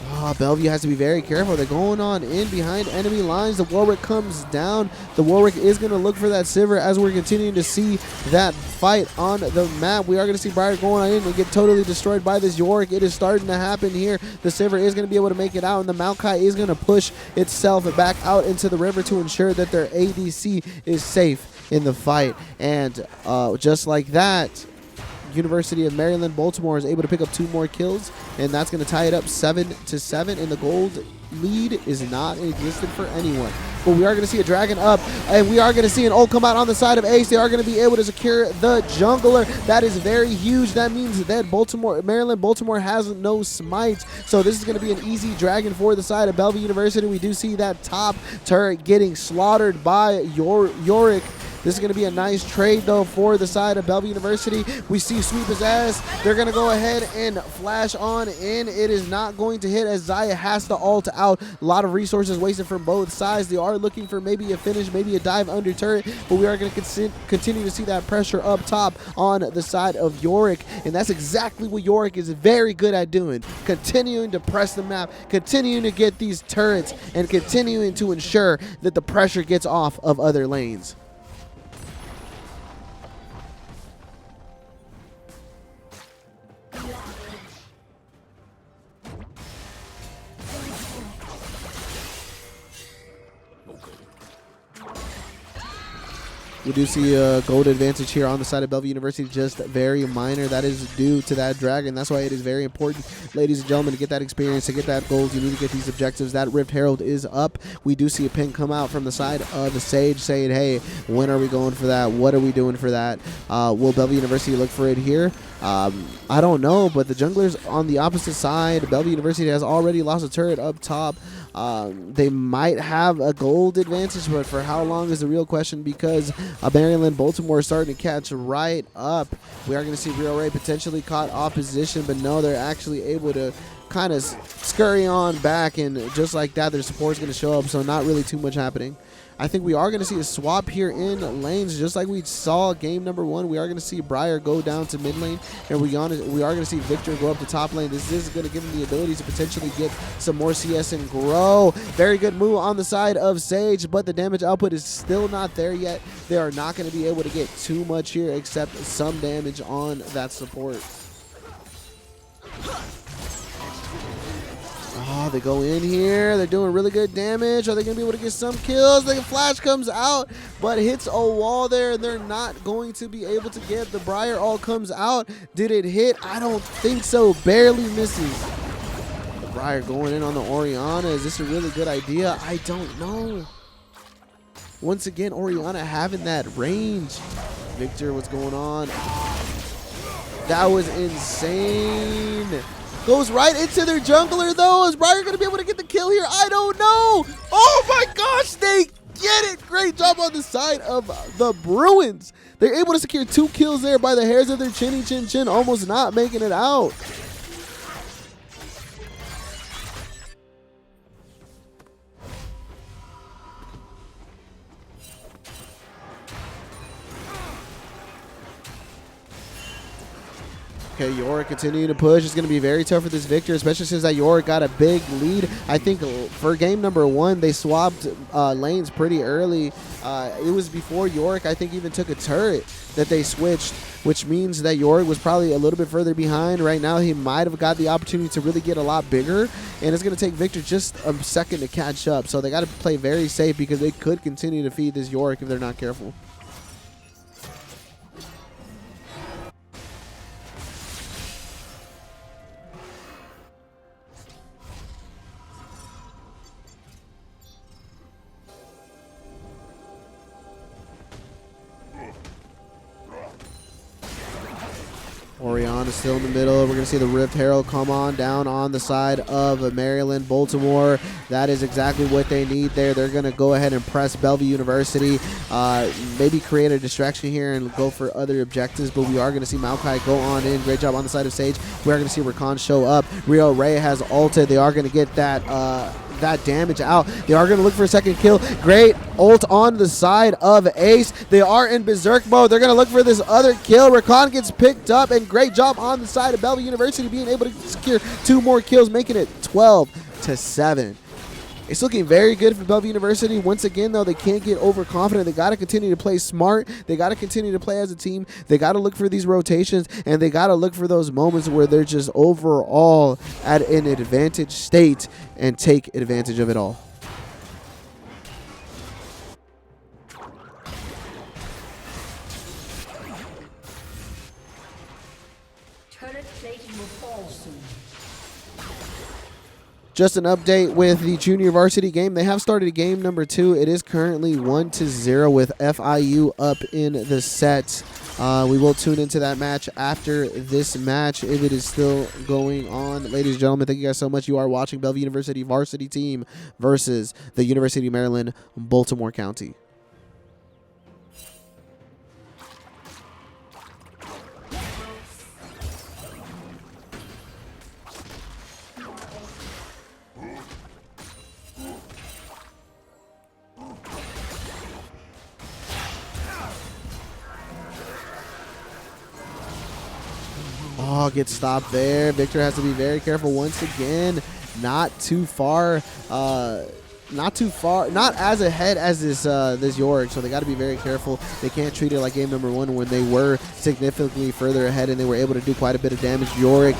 Oh, Bellevue has to be very careful. They're going on in behind enemy lines. The Warwick comes down. The Warwick is going to look for that Sivir as we're continuing to see that fight on the map. We are going to see Briar going on in and get totally destroyed by this Yorick. It is starting to happen here. The Sivir is going to be able to make it out, and the Maokai is going to push itself back out into the river to ensure that their ADC is safe in the fight. And just like that, University of Maryland Baltimore is able to pick up 2 more kills, and that's going to tie it up 7-7, and the gold lead is not existent for anyone. But we are going to see a dragon up, and we are going to see an ult come out on the side of Ace. They are going to be able to secure the jungler. That is very huge. That means that Maryland Baltimore has no smites, so this is going to be an easy dragon for the side of Bellevue University. We do see that top turret getting slaughtered by Yorick. This is going to be a nice trade, though, for the side of Bellevue University. We see Sweep his ass. They're going to go ahead and flash on in. It is not going to hit as Zaya has to ult out. A lot of resources wasted from both sides. They are looking for maybe a finish, maybe a dive under turret, but we are going to continue to see that pressure up top on the side of Yorick, and that's exactly what Yorick is very good at doing. Continuing to press the map, continuing to get these turrets, and continuing to ensure that the pressure gets off of other lanes. We do see a gold advantage here on the side of Bellevue University, just very minor. That is due to that dragon. That's why it is very important, ladies and gentlemen, to get that experience, to get that gold. You need to get these objectives. That Rift Herald is up. We do see a ping come out from the side of the Sage saying, hey, when are we going for that? What are we doing for that? Will Bellevue University look for it here? I don't know, but the junglers on the opposite side. Bellevue University has already lost a turret up top. They might have a gold advantage, but for how long is the real question, because Maryland Baltimore is starting to catch right up. We are going to see Real Ray potentially caught off position, but no, they're actually able to kind of scurry on back, and just like that, their support is going to show up, so not really too much happening. I think we are going to see a swap here in lanes, just like we saw game number 1. We are going to see Briar go down to mid lane, and we are going to see Victor go up to top lane. This is going to give him the ability to potentially get some more CS and grow. Very good move on the side of Sage, but the damage output is still not there yet. They are not going to be able to get too much here, except some damage on that support. Oh, they go in here. They're doing really good damage. Are they going to be able to get some kills? The flash comes out, but hits a wall there. They're not going to be able to get the Briar all comes out. Did it hit? I don't think so. Barely misses. The Briar going in on the Orianna. Is this a really good idea? I don't know. Once again, Orianna having that range. Victor, what's going on? That was insane. Goes right into their jungler, though. Is Briar going to be able to get the kill here? I don't know. Oh, my gosh. They get it. Great job on the side of the Bruins. They're able to secure 2 kills there by the hairs of their chinny chin chin, almost not making it out. Okay, Yorick continuing to push. It's going to be very tough for this Victor, especially since that Yorick got a big lead. I think for game number 1, they swapped lanes pretty early. It was before Yorick, I think, even took a turret that they switched, which means that Yorick was probably a little bit further behind. Right now, he might have got the opportunity to really get a lot bigger, and it's going to take Victor just a second to catch up. So they got to play very safe, because they could continue to feed this Yorick if they're not careful. Orianna is still in the middle. We're going to see the Rift Herald come on down on the side of Maryland Baltimore. That is exactly what they need there. They're going to go ahead and press Bellevue University, maybe create a distraction here and go for other objectives, but we are going to see Maokai go on in. Great job on the side of Sage. We are going to see Rakan show up. Rio Ray has ulted. They are going to get that damage out. They are going to look for a second kill. Great ult on the side of Ace. They are in berserk mode. They're going to look for this other kill. Rakan gets picked up, and great job on the side of Bellevue University being able to secure 2 more kills, making it 12-7. It's looking very good for Bellevue University. Once again, though, they can't get overconfident. They got to continue to play smart. They got to continue to play as a team. They got to look for these rotations, and they got to look for those moments where they're just overall at an advantage state and take advantage of it all. Turret plating will fall soon. Just an update with the junior varsity game. They have started game number 2. It is currently 1-0 with FIU up in the set. We will tune into that match after this match if it is still going on. Ladies and gentlemen, thank you guys so much. You are watching Bellevue University varsity team versus the University of Maryland, Baltimore County. Oh, gets stopped there. Victor has to be very careful once again. Not too far. Not as ahead as this Yorick, so they got to be very careful. They can't treat it like game number 1 when they were significantly further ahead and they were able to do quite a bit of damage. Warwick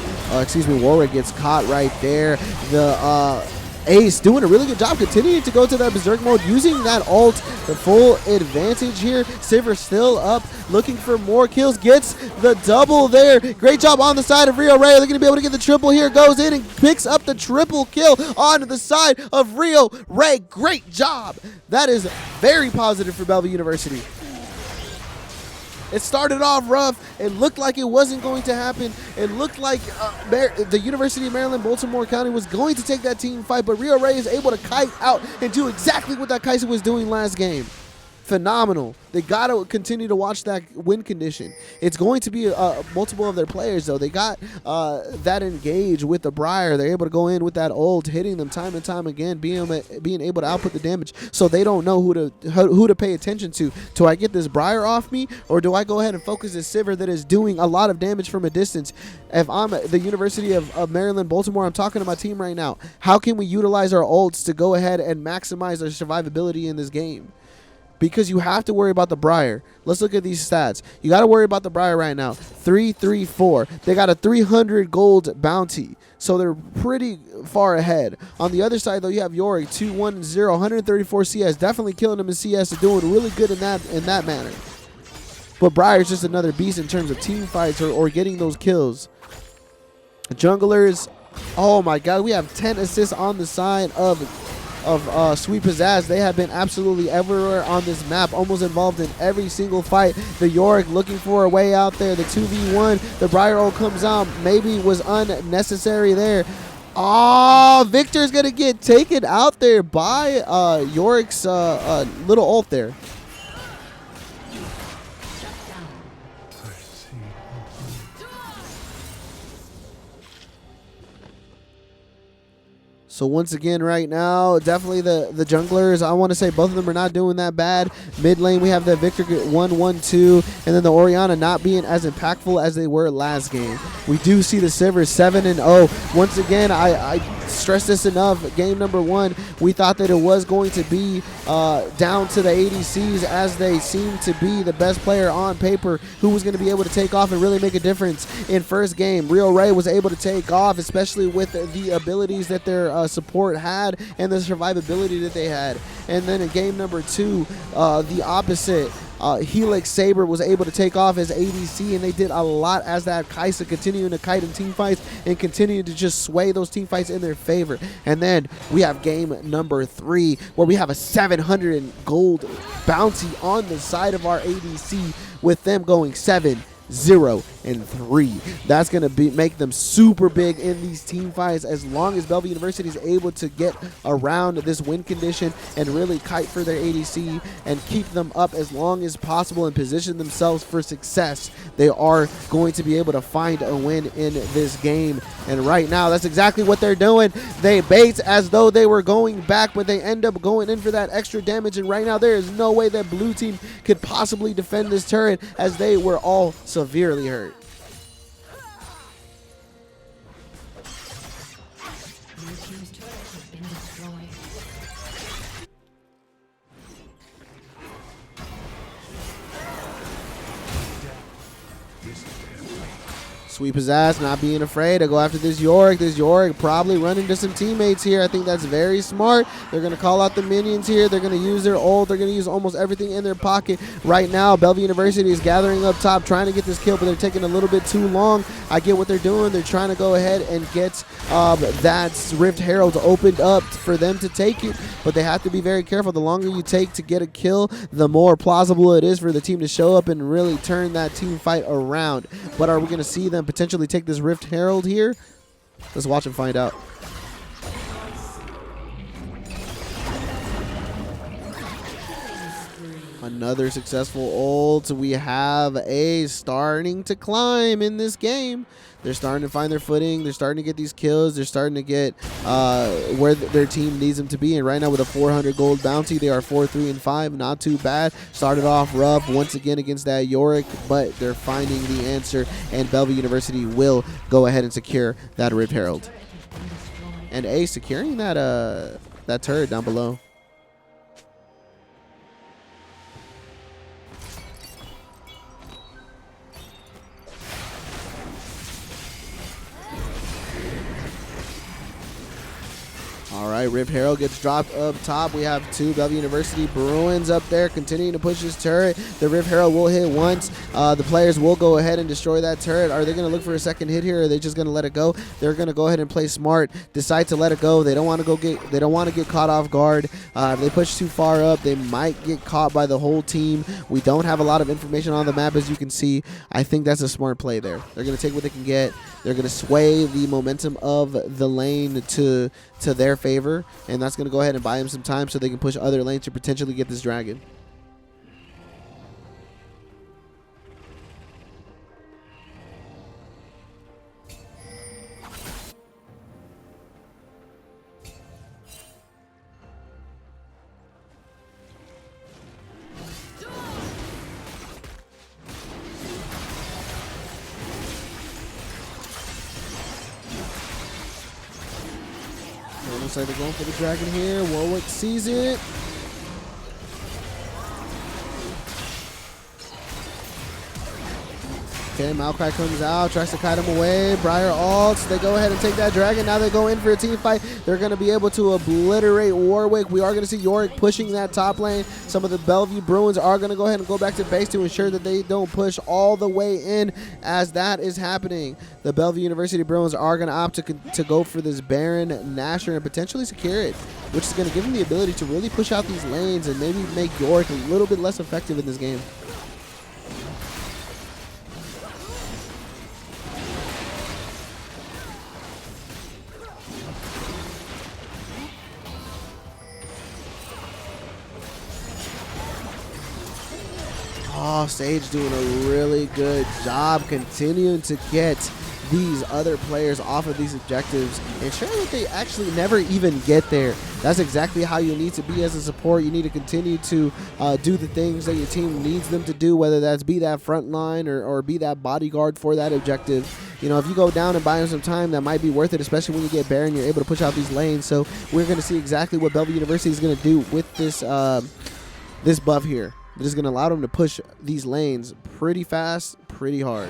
gets caught right there. The Ace doing a really good job continuing to go to that berserk mode, using that ult, the full advantage here. Sivir still up, looking for more kills, gets the double there. Great job on the side of Rio Ray. They're going to be able to get the triple here. Goes in and picks up the triple kill on the side of Rio Ray. Great job. That is very positive for Bellevue University. It started off rough. It looked like it wasn't going to happen. It looked like the University of Maryland, Baltimore County was going to take that team fight, but Rio Ray is able to kite out and do exactly what that Kaiser was doing last game. Phenomenal. They got to continue to watch that win condition. It's going to be multiple of their players, though. They got that engage with the Briar. They're able to go in with that ult, hitting them time and time again, being able to output the damage, so they don't know who to pay attention to. Do I get this Briar off me, or do I go ahead and focus this Sivir that is doing a lot of damage from a distance? If I'm the University of Maryland, Baltimore, I'm talking to my team right now. How can we utilize our ults to go ahead and maximize our survivability in this game? Because you have to worry about the Briar. Let's look at these stats. You got to worry about the Briar right now. 334. They got a 300 gold bounty, so they're pretty far ahead. On the other side, though, you have Yorick 210, 134 CS, definitely killing them in CS, doing really good in that manner. But Briar's just another beast in terms of team fights or getting those kills. Junglers, oh my God, we have 10 assists on the side of Sweet Pizzazz. They have been absolutely everywhere on this map, almost involved in every single fight. The Yorick looking for a way out there. The 2v1, the Briar ult comes out, maybe was unnecessary there. Oh, Victor's gonna get taken out there by Yorick's little ult there. So once again right now, definitely the junglers, I want to say both of them are not doing that bad. Mid lane, we have the Victor 1-1-2, and then the Orianna not being as impactful as they were last game. We do see the Sivir 7-0. Once again, I stress this enough. Game number 1, we thought that it was going to be down to the ADCs, as they seemed to be the best player on paper who was going to be able to take off and really make a difference in first game. Rio Ray was able to take off, especially with the abilities that their support had and the survivability that they had. And then in game number 2, the opposite. Helix Saber was able to take off as ADC, and they did a lot as that Kai'Sa continuing to kite in team fights and continuing to just sway those team fights in their favor. And then we have game number 3, where we have a 700 gold bounty on the side of our ADC, with them going 7-0-3. That's going to make them super big in these team fights, as long as Bellevue University is able to get around this win condition and really kite for their ADC and keep them up as long as possible and position themselves for success. They are going to be able to find a win in this game. And right now, that's exactly what they're doing. They bait as though they were going back, but they end up going in for that extra damage. And right now, there is no way that blue team could possibly defend this turret, as they were all severely hurt. Blue team's turret has been destroyed. Sweep his ass, not being afraid to go after this Yorick. This Yorick probably running to some teammates here. I think that's very smart. They're going to call out the minions here. They're going to use their ult. They're going to use almost everything in their pocket. Right now, Bellevue University is gathering up top, trying to get this kill, but they're taking a little bit too long. I get what they're doing. They're trying to go ahead and get that Rift Herald opened up for them to take it, but they have to be very careful. The longer you take to get a kill, the more plausible it is for the team to show up and really turn that team fight around. But are we going to see them potentially take this Rift Herald here? Let's watch and find out. Another successful ult. We have a starting to climb in this game. They're starting to find their footing. They're starting to get these kills. They're starting to get where their team needs them to be. And right now with a 400 gold bounty, they are 4-3-5. Not too bad. Started off rough once again against that Yorick, but they're finding the answer. And Bellevue University will go ahead and secure that Rift Herald. And A securing that that turret down below. All right. right, Rift Herald gets dropped up top. We have two Bellevue University Bruins up there continuing to push this turret. The Rift Herald will hit once. The players will go ahead and destroy that turret. Are they going to look for a second hit here, or are they just going to let it go? They're going to go ahead and play smart, decide to let it go. They don't want to get caught off guard. If they push too far up, they might get caught by the whole team. We don't have a lot of information on the map, as you can see. I think that's a smart play there. They're going to take what they can get. They're going to sway the momentum of the lane to their favor, and that's going to go ahead and buy them some time so they can push other lanes to potentially get this dragon. Looks like they're going for the dragon here. Warwick sees it. Okay, Maokai comes out, tries to kite him away. Briar ults. They go ahead and take that dragon. Now they go in for a team fight. They're going to be able to obliterate Warwick. We are going to see Yorick pushing that top lane. Some of the Bellevue Bruins are going to go ahead and go back to base to ensure that they don't push all the way in as that is happening. The Bellevue University Bruins are going to opt to go for this Baron Nashor and potentially secure it, which is going to give them the ability to really push out these lanes and maybe make Yorick a little bit less effective in this game. Oh, Sage doing a really good job continuing to get these other players off of these objectives, ensuring that they actually never even get there. That's exactly how you need to be as a support. You need to continue to do the things that your team needs them to do, whether that's be that front line or be that bodyguard for that objective. You know, if you go down and buy them some time, that might be worth it, especially when you get Baron, you're able to push out these lanes. So we're going to see exactly what Bellevue University is going to do with this, this buff here. That is going to allow them to push these lanes pretty fast, pretty hard.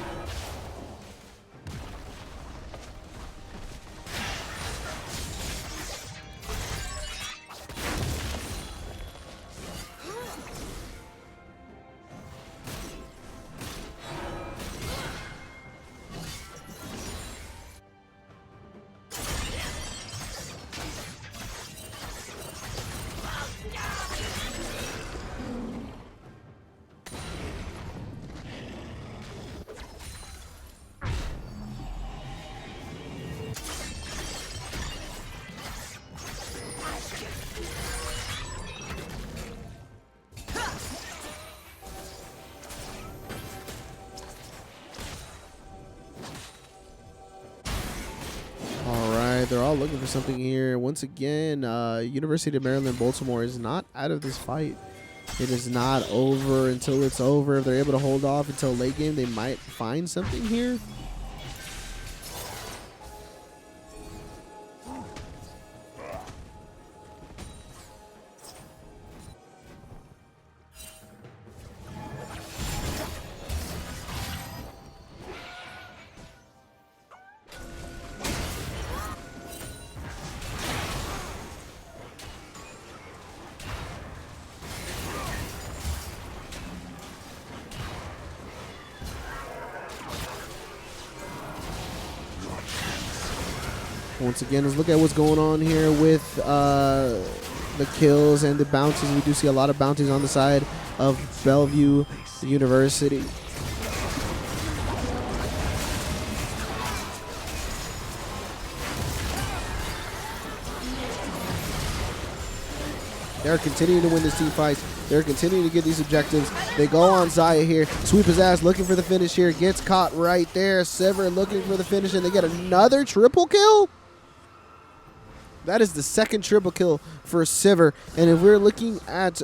They're all looking for something here. Once again, University of Maryland, Baltimore is not out of this fight. It is not over until it's over. If they're able to hold off until late game, they might find something here. Once again, let's look at what's going on here with the kills and the bounties. We do see a lot of bounties on the side of Bellevue University. They're continuing to win this team fight. They're continuing to get these objectives. They go on Zaya here. Sweep his ass, looking for the finish here. Gets caught right there. Sever looking for the finish, and they get another triple kill? That is the second triple kill for Sivir. And if we're looking at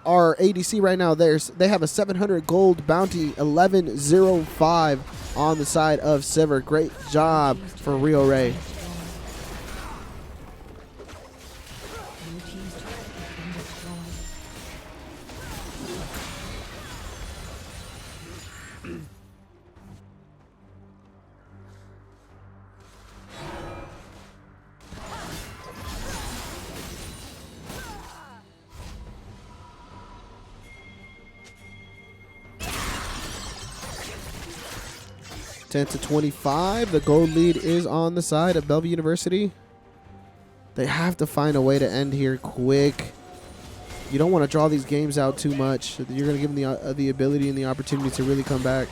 our ADC right now, they have a 700 gold bounty, 1105 on the side of Sivir. Great job for Rio Ray. 10-25. The gold lead is on the side of Bellevue University. They have to find a way to end here quick. You don't want to draw these games out too much. You're going to give them the ability and the opportunity to really come back.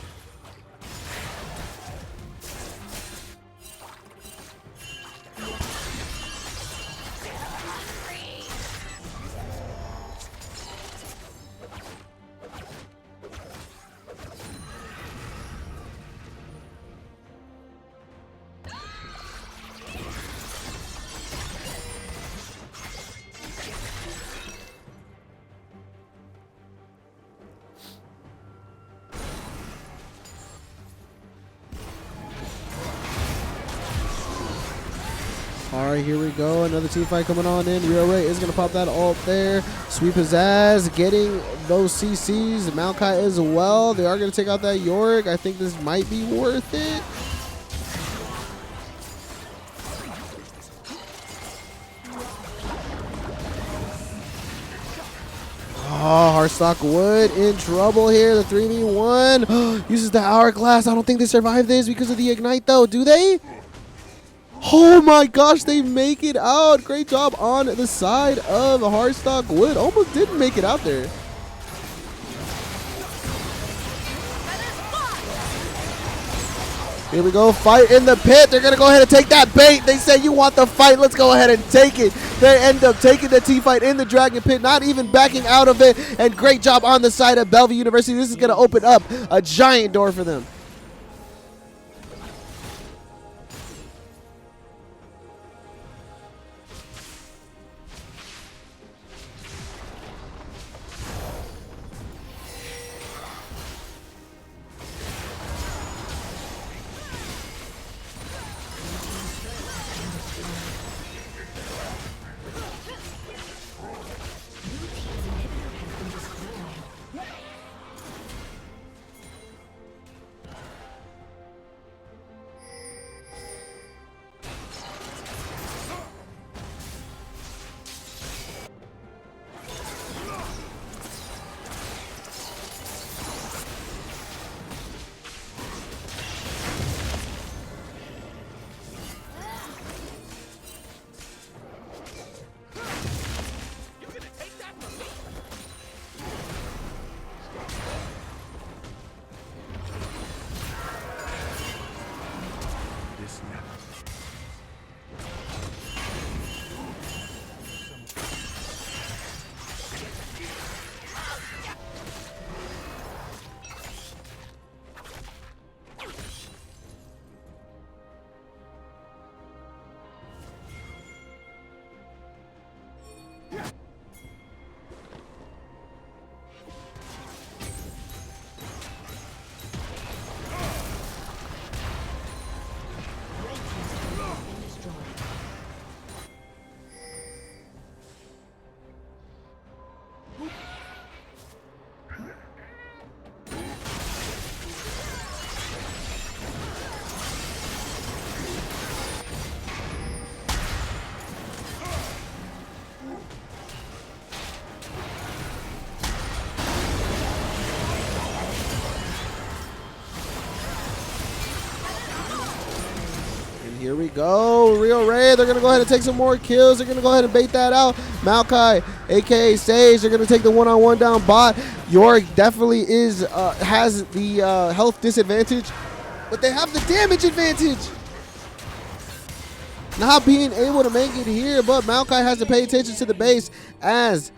All right, here we go. Another team fight coming on in. Real Ray is going to pop that ult there. Sweet Pizzazz getting those CCs. Maokai as well. They are going to take out that Yorick. I think this might be worth it. Oh, Heartstock Wood in trouble here. The 3v1 uses the Hourglass. I don't think they survive this because of the Ignite, though. Do they? Oh my gosh, they make it out. Great job on the side of Heartstock Wood. Almost didn't make it out there. Here we go, fight in the pit. They're going to go ahead and take that bait. They say you want the fight. Let's go ahead and take it. They end up taking the team fight in the Dragon Pit, not even backing out of it. And great job on the side of Bellevue University. This is going to open up a giant door for them. Here we go. Real Ray, they're going to go ahead and take some more kills. They're going to go ahead and bait that out. Maokai, a.k.a. Sage, they're going to take the one-on-one down bot. Yorick definitely has the health disadvantage, but they have the damage advantage. Not being able to make it here, but Maokai has to pay attention to the base as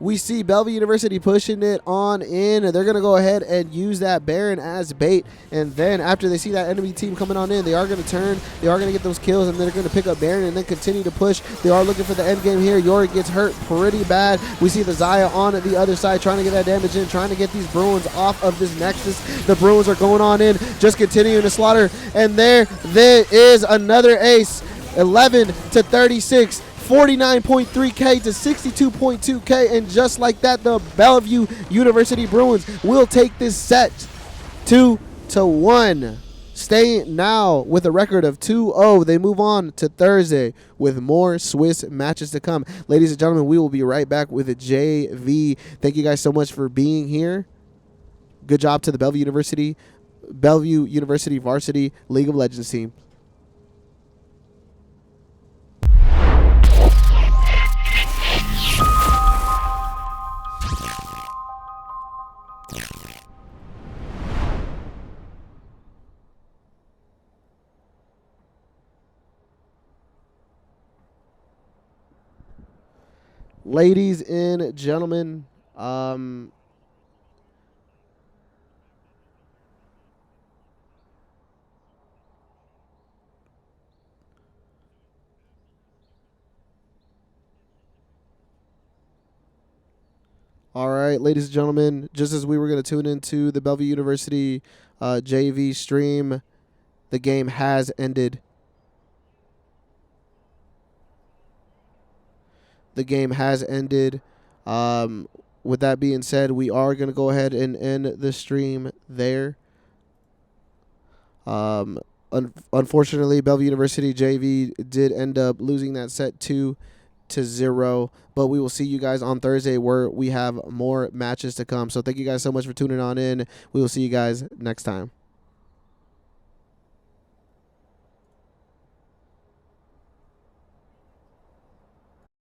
we see Bellevue University pushing it on in. They're going to go ahead and use that Baron as bait. And then after they see that enemy team coming on in, they are going to turn. They are going to get those kills, and they're going to pick up Baron and then continue to push. They are looking for the end game here. Yorick gets hurt pretty bad. We see the Xayah on the other side trying to get that damage in, trying to get these Bruins off of this Nexus. The Bruins are going on in, just continuing to slaughter. And there is another ace. 11-36. 49.3K to 62.2K, and just like that, the Bellevue University Bruins will take this set 2-1. Stay now with a record of 2-0. They move on to Thursday with more Swiss matches to come. Ladies and gentlemen, we will be right back with a JV. Thank you guys so much for being here. Good job to the Bellevue University Bellevue University Varsity League of Legends team. Ladies and gentlemen, all right, ladies and gentlemen, just as we were going to tune into the Bellevue University JV stream, the game has ended. The game has ended. With that being said, we are going to go ahead and end the stream there. Unfortunately, Bellevue University JV did end up losing that set 2-0, but we will see you guys on Thursday where we have more matches to come. So thank you guys so much for tuning on in. We will see you guys next time.